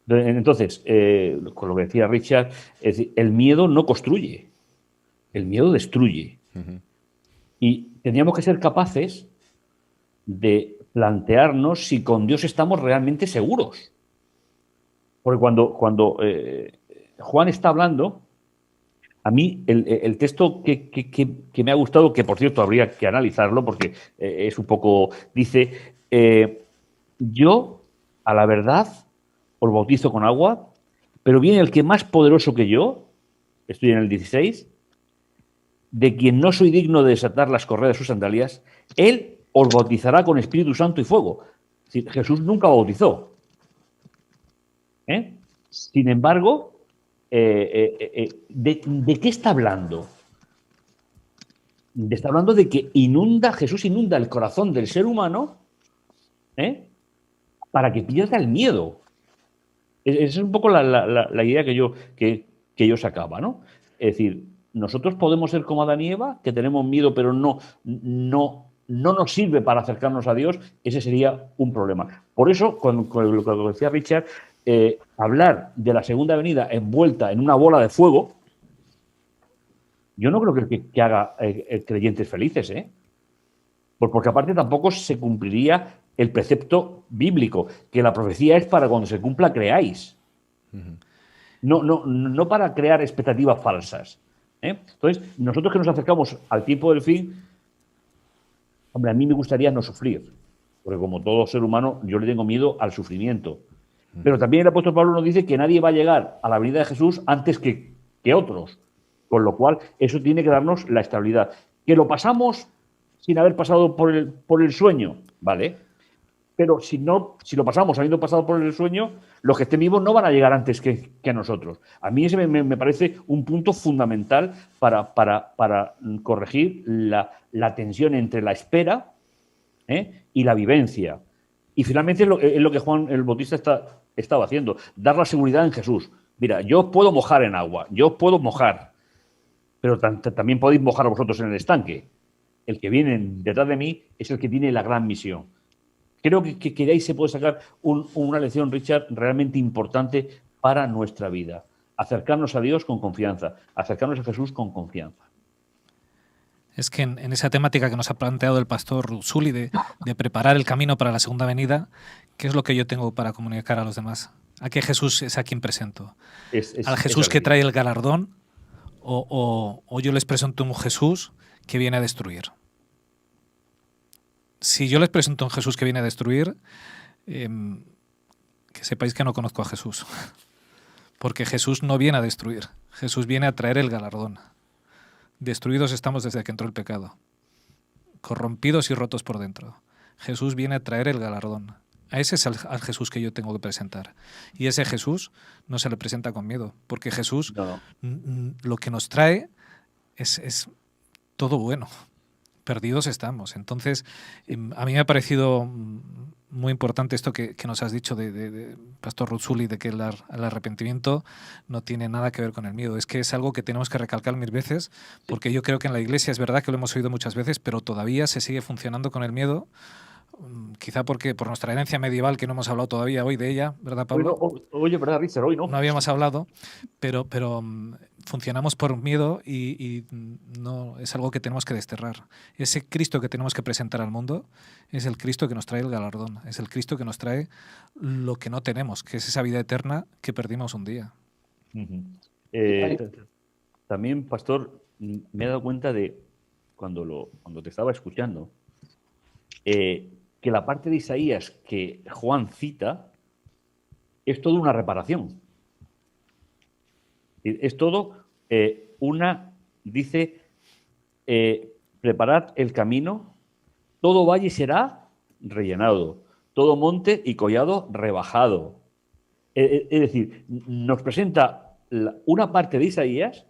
Entonces, con lo que decía Richard, es decir, el miedo no construye, el miedo destruye. Y tendríamos que ser capaces de plantearnos si con Dios estamos realmente seguros. Porque cuando Juan está hablando, a mí el texto que me ha gustado, que por cierto habría que analizarlo porque es un poco, dice, yo, a la verdad, os bautizo con agua, pero viene el que más poderoso que yo, estoy en el 16, de quien no soy digno de desatar las correas de sus sandalias, él os bautizará con Espíritu Santo y fuego. Es decir, Jesús nunca bautizó. ¿Eh? Sin embargo, ¿de qué está hablando? Está hablando de que Jesús inunda el corazón del ser humano, ¿eh? Para que pierda el miedo. Esa es un poco la idea que yo sacaba, ¿no? Es decir, nosotros podemos ser como Adán y Eva, que tenemos miedo, pero no nos sirve para acercarnos a Dios. Ese sería un problema. Por eso, con lo que decía Richard, hablar de la segunda venida envuelta en una bola de fuego, yo no creo que haga creyentes felices, ¿eh? Porque aparte tampoco se cumpliría el precepto bíblico, que la profecía es para cuando se cumpla creáis. No para crear expectativas falsas. Entonces, nosotros que nos acercamos al tiempo del fin, hombre, a mí me gustaría no sufrir, porque como todo ser humano, yo le tengo miedo al sufrimiento. Pero también el apóstol Pablo nos dice que nadie va a llegar a la venida de Jesús antes que otros, con lo cual eso tiene que darnos la estabilidad. Que lo pasamos sin haber pasado por el sueño, ¿vale? Pero si lo pasamos habiendo pasado por el sueño, los que estén vivos no van a llegar antes que a nosotros. A mí ese me parece un punto fundamental para corregir la tensión entre la espera y la vivencia. Y finalmente es lo que Juan el Bautista estaba haciendo, dar la seguridad en Jesús. Mira, yo os puedo mojar en agua, yo os puedo mojar, pero también podéis mojar vosotros en el estanque. El que viene detrás de mí es el que tiene la gran misión. Creo que de ahí se puede sacar una lección, Richard, realmente importante para nuestra vida. Acercarnos a Dios con confianza, acercarnos a Jesús con confianza. Es que en esa temática que nos ha planteado el pastor Rusuli de preparar el camino para la segunda venida, ¿qué es lo que yo tengo para comunicar a los demás? ¿A qué Jesús es a quien presento? ¿Al Jesús que trae el galardón? ¿O yo les presento un Jesús que viene a destruir? Si yo les presento un Jesús que viene a destruir, que sepáis que no conozco a Jesús. Porque Jesús no viene a destruir. Jesús viene a traer el galardón. Destruidos estamos desde que entró el pecado. Corrompidos y rotos por dentro. Jesús viene a traer el galardón. A ese es al Jesús que yo tengo que presentar. Y ese Jesús no se le presenta con miedo. Porque Jesús lo que nos trae es todo bueno. Perdidos estamos. Entonces, a mí me ha parecido muy importante esto que nos has dicho de Pastor Ruzzulli, de que el arrepentimiento no tiene nada que ver con el miedo. Es que es algo que tenemos que recalcar mil veces, porque yo creo que en la Iglesia es verdad que lo hemos oído muchas veces, pero todavía se sigue funcionando con el miedo, quizá porque por nuestra herencia medieval, que no hemos hablado todavía hoy de ella, ¿verdad, Pablo? Oye, ¿verdad, Richard? Hoy no. No habíamos hablado, pero funcionamos por miedo y no es algo que tenemos que desterrar. Ese Cristo que tenemos que presentar al mundo es el Cristo que nos trae el galardón, es el Cristo que nos trae lo que no tenemos, que es esa vida eterna que perdimos un día. También, pastor, me he dado cuenta de, cuando te estaba escuchando, que la parte de Isaías que Juan cita es toda una reparación. Es todo dice, preparad el camino, todo valle será rellenado, todo monte y collado rebajado. Es decir, nos presenta una parte de Isaías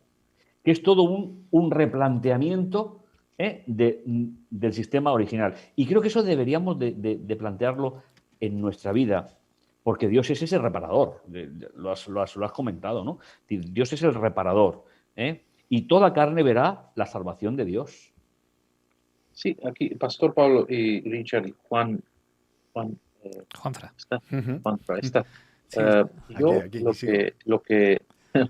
que es todo un replanteamiento del sistema original. Y creo que eso deberíamos de plantearlo en nuestra vida, porque Dios es ese reparador, lo has comentado, ¿no? Dios es el reparador, y toda carne verá la salvación de Dios. Sí, aquí Pastor Pablo y Richard y Juanfra. Está. Sí, yo aquí, lo que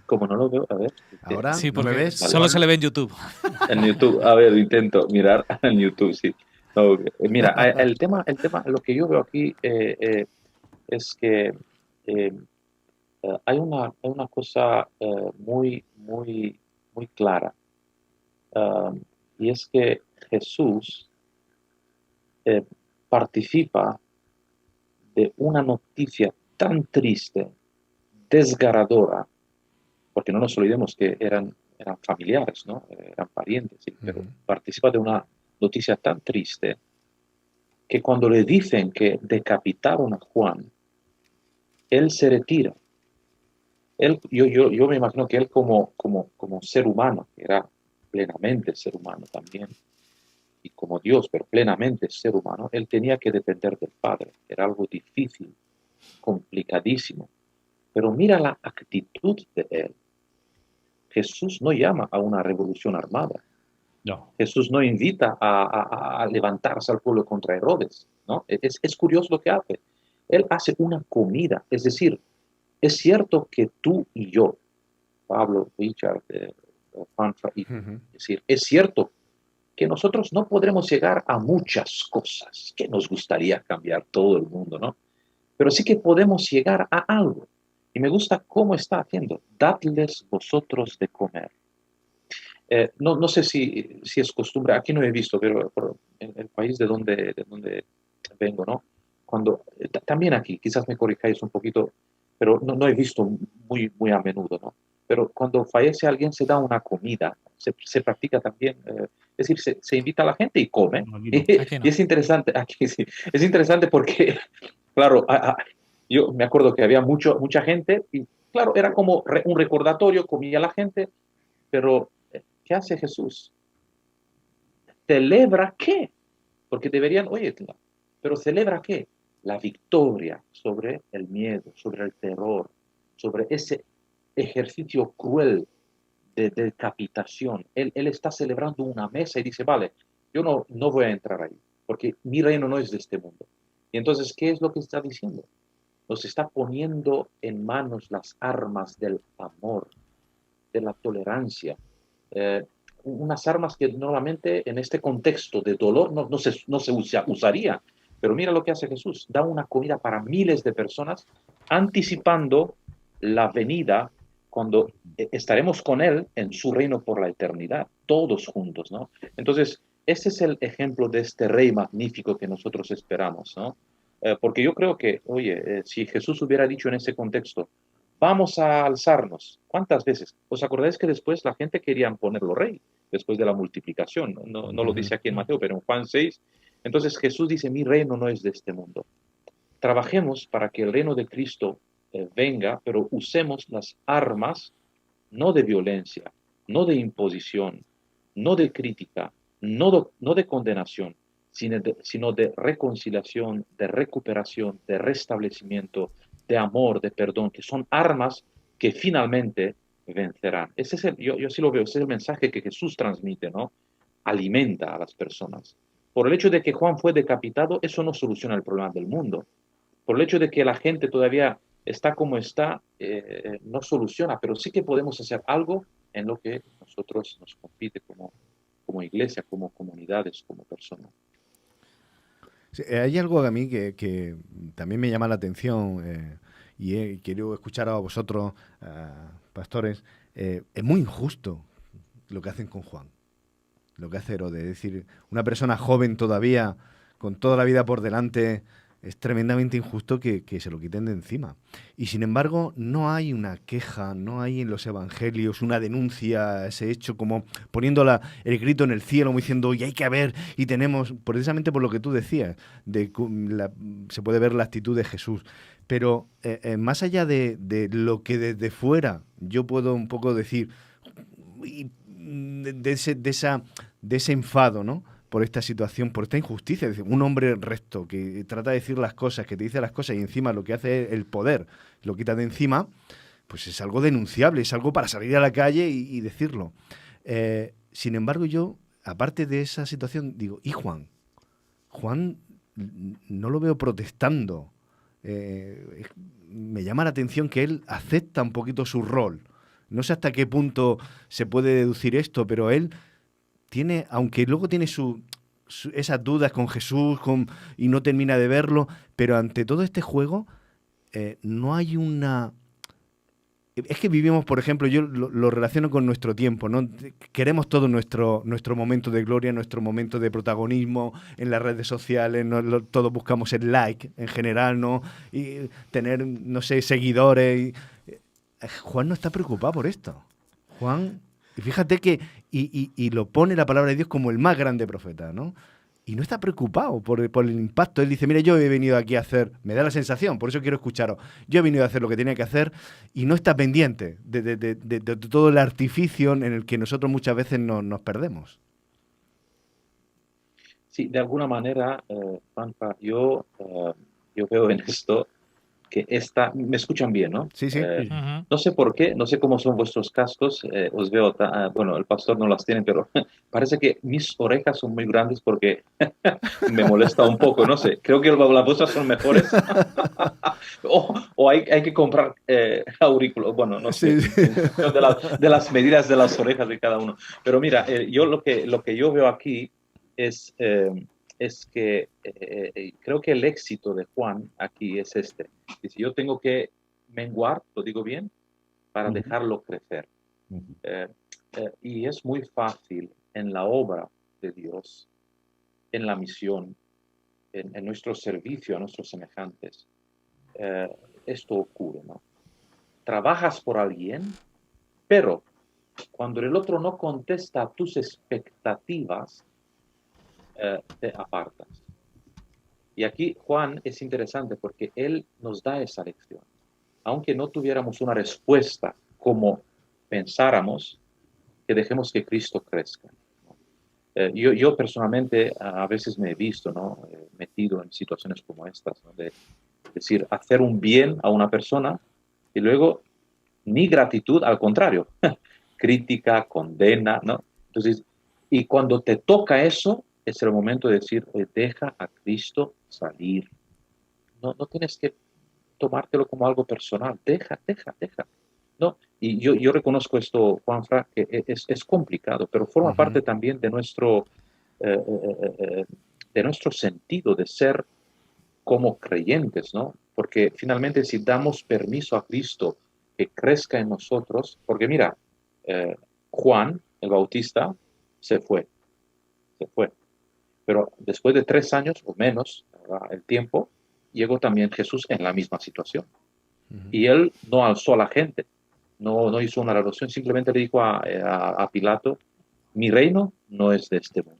como no lo veo, a ver. Ahora, sí, ¿no porque me ves? solo se le ve en YouTube. En YouTube, a ver, intento mirar en YouTube, sí. No, mira, el tema, lo que yo veo aquí es que hay una cosa muy, muy, muy clara. Y es que Jesús participa de una noticia tan triste, desgarradora, porque no nos olvidemos que eran familiares, ¿no? Eran parientes, sí, pero participa de una noticia tan triste que cuando le dicen que decapitaron a Juan, él se retira. Yo me imagino que él como ser humano, que era plenamente ser humano también, y como Dios, pero plenamente ser humano, él tenía que depender del Padre. Era algo difícil, complicadísimo. Pero mira la actitud de él. Jesús no llama a una revolución armada. No. Jesús no invita a levantarse al pueblo contra Herodes, ¿no? Es curioso lo que hace. Él hace una comida, es decir, es cierto que tú y yo, Pablo, Richard, Juanfa, es decir, es cierto que nosotros no podremos llegar a muchas cosas que nos gustaría cambiar todo el mundo, ¿no? Pero sí que podemos llegar a algo. Y me gusta cómo está haciendo. Dadles vosotros de comer. No sé si es costumbre, aquí no he visto, pero en el país de donde vengo, ¿no? Cuando, también aquí, quizás me corrijáis un poquito, pero no he visto muy a menudo, ¿no? Pero cuando fallece alguien se da una comida, se practica también, es decir, se invita a la gente y come. No, aquí no. Aquí no. Y es interesante, aquí sí, es interesante porque, claro, yo me acuerdo que había mucha gente y, claro, era como un recordatorio, comía la gente, pero ¿qué hace Jesús? ¿Celebra qué? Porque deberían, oye, pero ¿celebra qué? La victoria sobre el miedo, sobre el terror, sobre ese ejercicio cruel de decapitación. Él está celebrando una mesa y dice, vale, yo no voy a entrar ahí, porque mi reino no es de este mundo. Y entonces, ¿qué es lo que está diciendo? Nos está poniendo en manos las armas del amor, de la tolerancia, unas armas que normalmente en este contexto de dolor no se usaría. Pero mira lo que hace Jesús, da una comida para miles de personas, anticipando la venida cuando estaremos con Él en su reino por la eternidad, todos juntos, ¿no? Entonces, ese es el ejemplo de este rey magnífico que nosotros esperamos, ¿no? Porque yo creo que, oye, si Jesús hubiera dicho en ese contexto, vamos a alzarnos. ¿Cuántas veces? ¿Os acordáis que después la gente quería ponerlo rey, después de la multiplicación? No lo dice aquí en Mateo, pero en Juan 6. Entonces Jesús dice, mi reino no es de este mundo. Trabajemos para que el reino de Cristo venga, pero usemos las armas no de violencia, no de imposición, no de crítica, no de condenación, sino de reconciliación, de recuperación, de restablecimiento, de amor, de perdón, que son armas que finalmente vencerán. Yo sí lo veo, ese es el mensaje que Jesús transmite, ¿no? Alimenta a las personas. Por el hecho de que Juan fue decapitado, eso no soluciona el problema del mundo. Por el hecho de que la gente todavía está como está, no soluciona, pero sí que podemos hacer algo en lo que nosotros nos compete como iglesia, como comunidades, como personas. Sí, hay algo a mí que también me llama la atención y quiero escuchar a vosotros, pastores. Es muy injusto lo que hacen con Juan, lo que hace Herodes. Es decir, una persona joven todavía, con toda la vida por delante, es tremendamente injusto que se lo quiten de encima. Y sin embargo, no hay una queja, no hay en los evangelios una denuncia a ese hecho, como poniendo el grito en el cielo, como diciendo, y hay que ver, y tenemos, precisamente por lo que tú decías, se puede ver la actitud de Jesús. Pero más allá de lo que desde fuera yo puedo un poco decir, de ese enfado, ¿no?, por esta situación, por esta injusticia. Es decir, un hombre recto que trata de decir las cosas, que te dice las cosas y encima lo que hace el poder lo quita de encima, pues es algo denunciable, es algo para salir a la calle y decirlo. Sin embargo, yo, aparte de esa situación, digo, ¿y Juan? Juan no lo veo protestando. Me llama la atención que él acepta un poquito su rol. No sé hasta qué punto se puede deducir esto, pero él tiene, aunque luego tiene esas dudas con Jesús y no termina de verlo, pero ante todo este juego no hay Es que vivimos, por ejemplo, yo lo relaciono con nuestro tiempo, ¿no? Queremos todo nuestro momento de gloria, nuestro momento de protagonismo en las redes sociales, ¿no? Todos buscamos el like en general, ¿no? Y tener, no sé, seguidores. Juan no está preocupado por esto. Juan, y fíjate que, y lo pone la palabra de Dios como el más grande profeta, ¿no? Y no está preocupado por el impacto. Él dice, mire, yo he venido aquí a hacer, me da la sensación, por eso quiero escucharos, yo he venido a hacer lo que tenía que hacer y no está pendiente de todo el artificio en el que nosotros muchas veces nos perdemos. Sí, de alguna manera, Juanpa, yo veo en esto que me escuchan bien, ¿no? Sí, sí. Sí, sí. Ujú. No sé por qué, no sé cómo son vuestros cascos, os veo, bueno, el pastor no las tiene, pero parece que mis orejas son muy grandes porque me molesta un poco, no sé, creo que las vuestras son mejores o hay que comprar auriculares, bueno, no sé, Sí, sí. en función de las medidas de las orejas de cada uno. Pero mira, yo lo que yo veo aquí es, es que creo que el éxito de Juan aquí es este. Dice, yo tengo que menguar, lo digo bien, para Ujú, dejarlo crecer. ujú. Eh, y es muy fácil en la obra de Dios, en la misión, en nuestro servicio a nuestros semejantes. Eh, Esto ocurre, ¿no? Trabajas por alguien, pero cuando el otro no contesta a tus expectativas, te apartas. Y aquí Juan es interesante porque él nos da esa lección. Aunque no tuviéramos una respuesta como pensáramos, que dejemos que Cristo crezca. Yo personalmente a veces me he visto, ¿no? Metido en situaciones como estas, ¿no? De decir, hacer un bien a una persona y luego ni gratitud, al contrario, crítica, condena, ¿no? Entonces, y cuando te toca eso, es el momento de decir, deja a Cristo salir. No tienes que tomártelo como algo personal. Deja. ¿No? Y yo reconozco esto, Juanfra, que es complicado, pero forma Ujú. parte también eh, eh, eh, de nuestro sentido de ser como creyentes, ¿no? Porque finalmente si damos permiso a Cristo que crezca en nosotros, porque mira, eh, Juan, el Bautista, se fue, se fue. Pero después de 3 años o menos, ¿verdad? El tiempo, llegó también Jesús en la misma situación. Ujú. Y él no alzó a la gente, no hizo una revolución, simplemente le dijo a Pilato, mi reino no es de este mundo.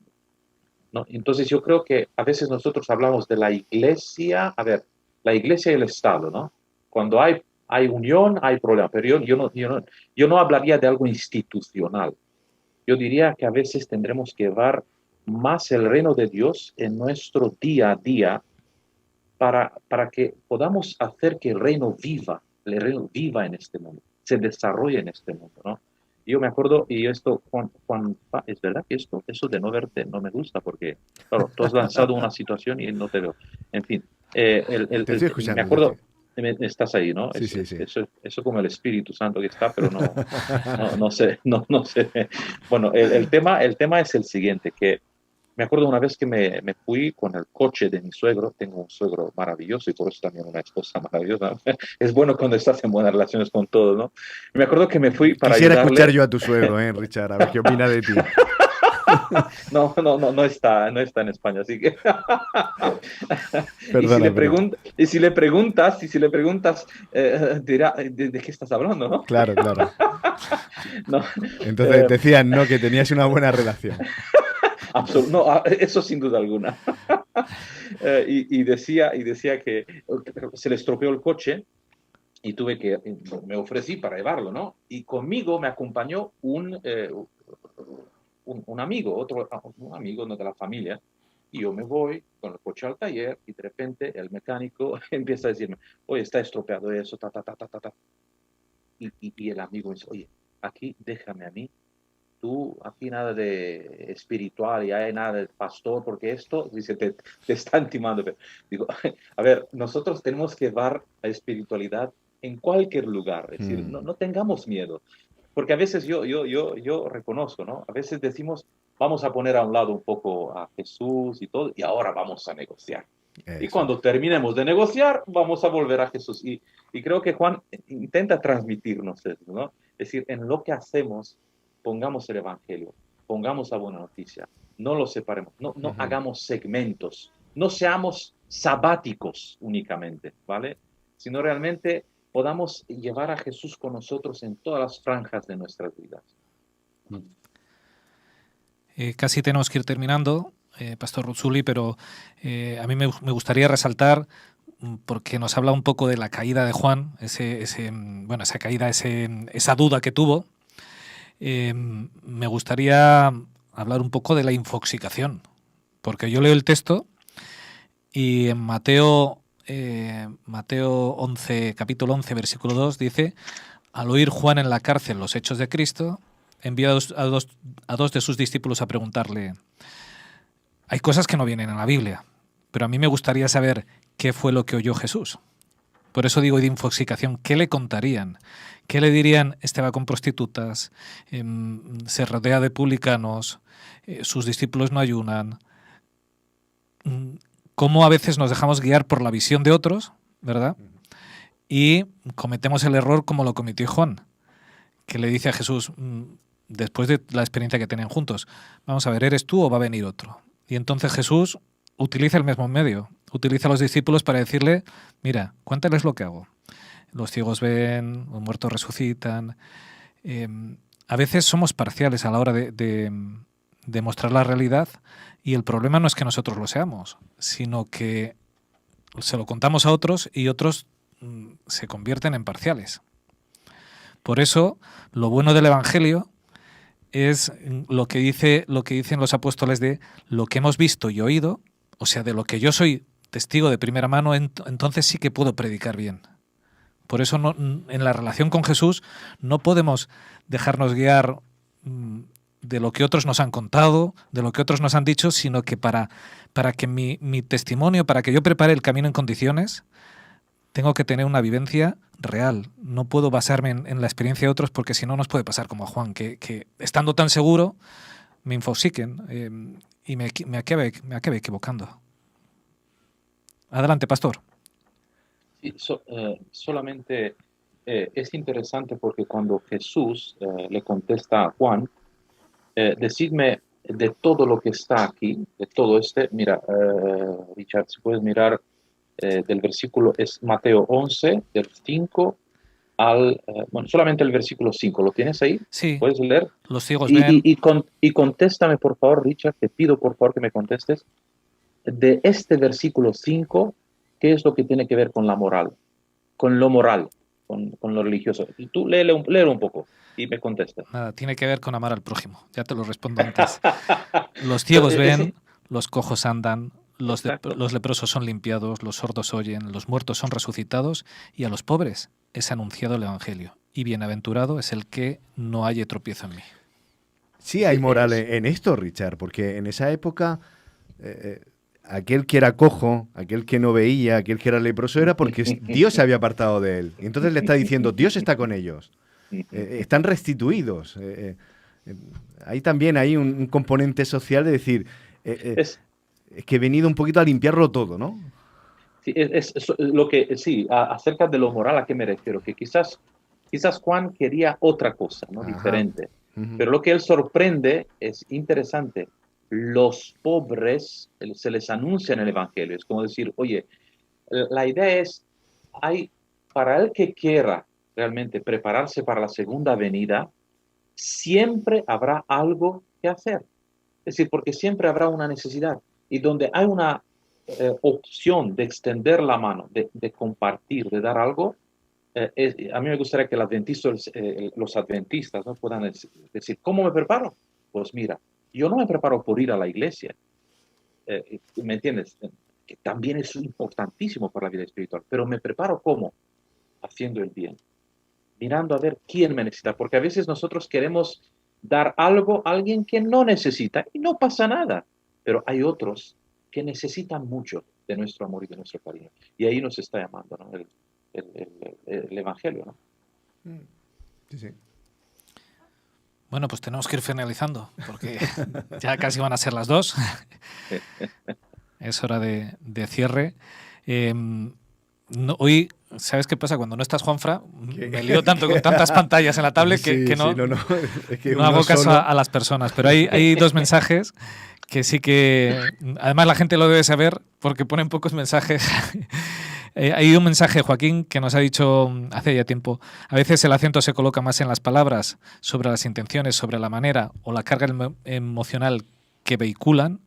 ¿No? Entonces yo creo que a veces nosotros hablamos de la iglesia, a ver, la iglesia y el Estado, ¿no? Cuando hay unión, hay problema, pero yo no hablaría de algo institucional. Yo diría que a veces tendremos que llevar más el reino de Dios en nuestro día a día para que podamos hacer que el reino viva en este mundo, se desarrolle en este mundo, ¿no? Yo me acuerdo, y esto, Juan, es verdad que eso de no verte no me gusta, porque, claro, tú has lanzado una situación y no te veo. En fin, Te estoy me escuchando, acuerdo, estás ahí, ¿no? Sí, sí, sí. Eso como el Espíritu Santo que está, pero no sé, no sé. Bueno, el tema es el siguiente, que me acuerdo una vez que me fui con el coche de mi suegro. Tengo un suegro maravilloso y por eso también una esposa maravillosa. Es bueno cuando estás en buenas relaciones con todos, ¿no? Y me acuerdo que me fui para Quisiera escuchar ayudarle. yo a tu suegro, Richard, a ver qué opina de ti. No está en España, así que. Y Perdona, pero si le preguntas, dirá, ¿de qué estás hablando, no? claro, claro. No, Entonces eh, decías, no, que tenías una buena relación. No, eso sin duda alguna. Y decía que se le estropeó el coche y me ofrecí para llevarlo, ¿no? Y conmigo me acompañó un amigo, un amigo, ¿no?, de la familia. Y yo me voy con el coche al taller y de repente el mecánico empieza a decirme, oye, está estropeado eso, ta. Y el amigo me dice, oye, aquí déjame a mí, tú aquí nada de espiritual y hay nada de pastor, porque esto, dice, te están timando. Digo, a ver, nosotros tenemos que llevar la espiritualidad en cualquier lugar, es decir, Mm. no tengamos miedo, porque a veces yo reconozco, ¿no? A veces decimos, vamos a poner a un lado un poco a Jesús y todo, y ahora vamos a negociar. Y Eso. cuando terminemos de negociar, vamos a volver a Jesús. Y creo que Juan intenta transmitirnos eso, ¿no? Es decir, en lo que hacemos, pongamos el Evangelio, pongamos la buena noticia, no lo separemos, no hagamos segmentos, no seamos sabáticos únicamente, ¿vale? Sino realmente podamos llevar a Jesús con nosotros en todas las franjas de nuestras vidas. Casi tenemos que ir terminando, Pastor Ruzzulli, pero a mí me gustaría resaltar, porque nos habla un poco de la caída de Juan, esa caída, esa duda que tuvo. Me gustaría hablar un poco de la infoxicación, porque yo leo el texto y en Mateo 11, capítulo 11, versículo 2 dice: al oír Juan en la cárcel los hechos de Cristo, envía a dos de sus discípulos a preguntarle: hay cosas que no vienen en la Biblia, pero a mí me gustaría saber qué fue lo que oyó Jesús. Por eso digo de infoxicación, ¿qué le contarían? ¿Qué le dirían? Este va con prostitutas, se rodea de publicanos, sus discípulos no ayunan. Cómo a veces nos dejamos guiar por la visión de otros, ¿verdad? Y cometemos el error como lo cometió Juan, que le dice a Jesús, después de la experiencia que tenían juntos: vamos a ver, ¿eres tú o va a venir otro? Y entonces Jesús utiliza el mismo medio, utiliza a los discípulos para decirle: mira, cuéntales lo que hago. Los ciegos ven, los muertos resucitan. A veces somos parciales a la hora de mostrar la realidad, y el problema no es que nosotros lo seamos, sino que se lo contamos a otros y otros se convierten en parciales. Por eso, lo bueno del Evangelio es lo que dicen los apóstoles, de lo que hemos visto y oído, o sea, de lo que yo soy testigo de primera mano, entonces sí que puedo predicar bien. Por eso en la relación con Jesús no podemos dejarnos guiar de lo que otros nos han contado, de lo que otros nos han dicho, sino que para que mi testimonio, para que yo prepare el camino en condiciones, tengo que tener una vivencia real. No puedo basarme en la experiencia de otros, porque si no nos puede pasar como a Juan, que estando tan seguro me infoxiquen y me acabe equivocando. Adelante, pastor. Sí, solamente es interesante porque cuando Jesús le contesta a Juan, decidme de todo lo que está aquí, de todo mira, Richard, si puedes mirar del versículo, es Mateo 11, del 5 bueno, solamente el versículo 5, ¿lo tienes ahí? Sí. ¿Puedes leer? Los ciegos ven. Y contéstame, por favor, Richard, te pido por favor que me contestes, de este versículo 5, ¿qué es lo que tiene que ver con la moral? Con lo moral, con lo religioso. Y tú léelo un poco y me contestas. Nada, tiene que ver con amar al prójimo. Ya te lo respondo antes. Los ciegos ven, los cojos andan, los leprosos son limpiados, los sordos oyen, los muertos son resucitados, y a los pobres es anunciado el Evangelio. Y bienaventurado es el que no haya tropiezo en mí. Sí hay moral en esto, Richard, porque en esa época aquel que era cojo, aquel que no veía, aquel que era leproso, era porque Dios se había apartado de él. Y entonces le está diciendo: Dios está con ellos. Están restituidos. Hay también un componente social de decir es que he venido un poquito a limpiarlo todo, ¿no? Sí, acerca de lo moral, ¿a qué me refiero? Que quizás Juan quería otra cosa, ¿no? Diferente. Pero lo que él sorprende es interesante. Los pobres se les anuncia en el Evangelio. Es como decir, oye, la idea es, para el que quiera realmente prepararse para la segunda venida, siempre habrá algo que hacer. Es decir, porque siempre habrá una necesidad. Y donde hay una opción de extender la mano, de compartir, de dar algo, a mí me gustaría que los adventistas, ¿no?, puedan decir, ¿cómo me preparo? Pues mira, yo no me preparo por ir a la iglesia, ¿me entiendes? Que también es importantísimo para la vida espiritual, pero me preparo ¿cómo? Haciendo el bien, mirando a ver quién me necesita, porque a veces nosotros queremos dar algo a alguien que no necesita y no pasa nada, pero hay otros que necesitan mucho de nuestro amor y de nuestro cariño, y ahí nos está llamando, ¿no?, el Evangelio, ¿no? Sí, sí. Bueno, pues tenemos que ir finalizando, porque ya casi van a ser las 2. es hora de cierre. Hoy, ¿sabes qué pasa? Cuando no estás, Juanfra, me lío tanto con tantas pantallas en la tablet que no, es que no hago caso a las personas. Pero hay dos mensajes que sí que... Además, la gente lo debe saber porque ponen pocos mensajes. Hay un mensaje, Joaquín, que nos ha dicho hace ya tiempo. A veces el acento se coloca más en las palabras, sobre las intenciones, sobre la manera o la carga emocional que vehiculan.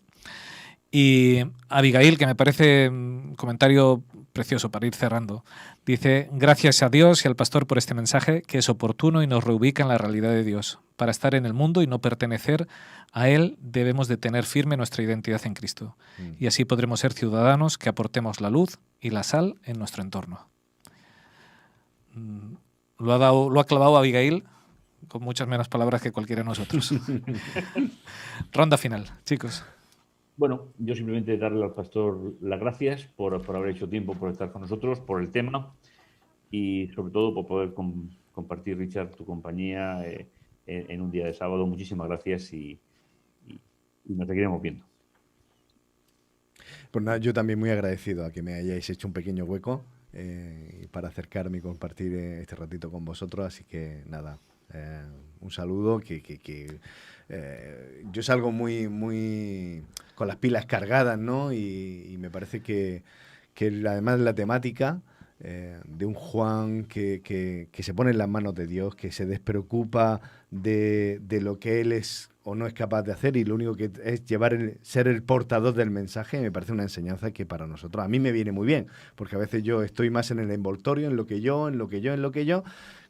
Y Abigail, que me parece un comentario precioso para ir cerrando, dice: gracias a Dios y al pastor por este mensaje que es oportuno y nos reubica en la realidad de Dios. Para estar en el mundo y no pertenecer a él debemos de tener firme nuestra identidad en Cristo. Y así podremos ser ciudadanos que aportemos la luz y la sal en nuestro entorno. Lo ha clavado Abigail con muchas menos palabras que cualquiera de nosotros. Ronda final, chicos. Bueno, yo simplemente darle al pastor las gracias por haber hecho tiempo, por estar con nosotros, por el tema y sobre todo por poder compartir, Richard, tu compañía en un día de sábado. Muchísimas gracias y nos seguiremos viendo. Pues nada, yo también muy agradecido a que me hayáis hecho un pequeño hueco para acercarme y compartir este ratito con vosotros. Así que nada, un saludo yo salgo muy con las pilas cargadas, ¿no? Y me parece que además de la temática de un Juan que se pone en las manos de Dios, que se despreocupa de lo que él es o no es capaz de hacer y lo único que es ser el portador del mensaje, me parece una enseñanza que para nosotros, a mí me viene muy bien, porque a veces yo estoy más en el envoltorio, en lo que yo,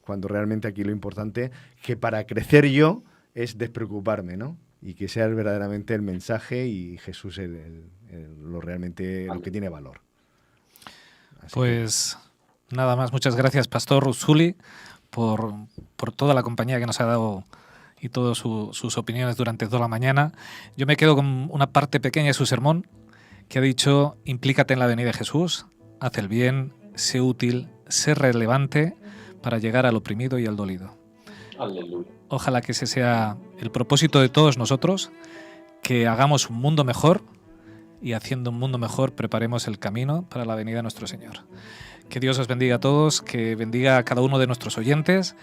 cuando realmente aquí lo importante que para crecer yo es despreocuparme, ¿no? Y que sea verdaderamente el mensaje y Jesús lo que tiene valor. Así pues nada más, muchas gracias, Pastor Ruzzuli, por toda la compañía que nos ha dado y todas sus opiniones durante toda la mañana. Yo me quedo con una parte pequeña de su sermón que ha dicho: implícate en la venida de Jesús, haz el bien, sé útil, sé relevante para llegar al oprimido y al dolido. Aleluya. Ojalá que ese sea el propósito de todos nosotros, que hagamos un mundo mejor y haciendo un mundo mejor preparemos el camino para la venida de nuestro Señor. Que Dios os bendiga a todos, que bendiga a cada uno de nuestros oyentes.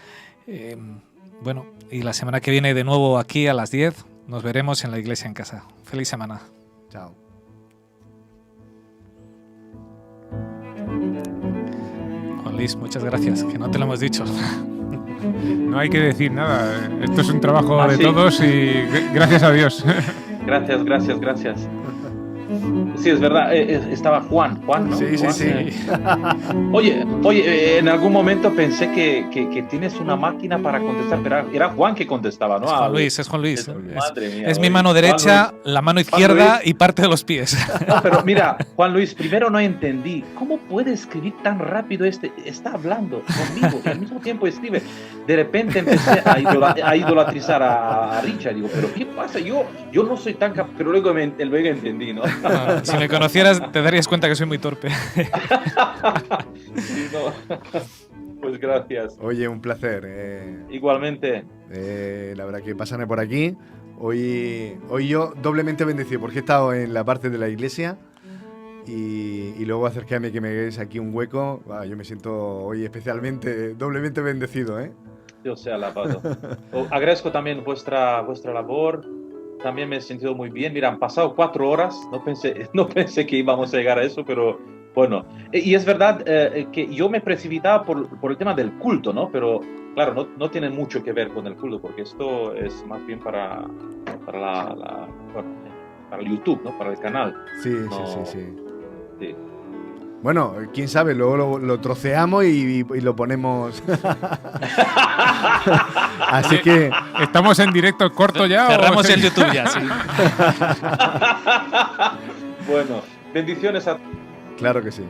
Bueno, y la semana que viene de nuevo aquí a las 10 nos veremos en la Iglesia en Casa. Feliz semana. Chao. Juan Luis, muchas gracias, que no te lo hemos dicho. No hay que decir nada. Esto es un trabajo de sí. todos y gracias a Dios. Gracias. Sí, es verdad, estaba Juan, ¿no? Sí. Oye, en algún momento pensé que tienes una máquina para contestar, pero era Juan que contestaba, ¿no? Es Juan Luis. Madre mía, es mi mano derecha, la mano izquierda y parte de los pies. No, pero mira, Juan Luis, primero no entendí. ¿Cómo puede escribir tan rápido está hablando conmigo y al mismo tiempo escribe? De repente empecé a idolatrizar a Richard. Digo, ¿pero qué pasa? Yo no soy tan capaz, pero luego entendí, ¿no? Si me conocieras te darías cuenta que soy muy torpe. Sí, no. Pues gracias. Oye, un placer. Igualmente. La verdad que pasarme por aquí. Hoy yo doblemente bendecido porque he estado en la parte de la iglesia y luego acercarme que me des aquí un hueco. Yo me siento hoy especialmente doblemente bendecido, ¿eh? Dios sea alabado. Agradezco también vuestra labor. También me he sentido muy bien. Mira, han pasado 4 horas. No pensé que íbamos a llegar a eso, pero bueno. Y es verdad que yo me precipitaba por el tema del culto, ¿no? Pero claro, no tiene mucho que ver con el culto, porque esto es más bien para el YouTube, ¿no? Para el canal. Sí. Sí. Bueno, quién sabe, luego lo troceamos y lo ponemos. Así que... ¿Estamos en directo corto ya? Cerramos el YouTube ya, sí. Bueno, bendiciones a... Claro que sí.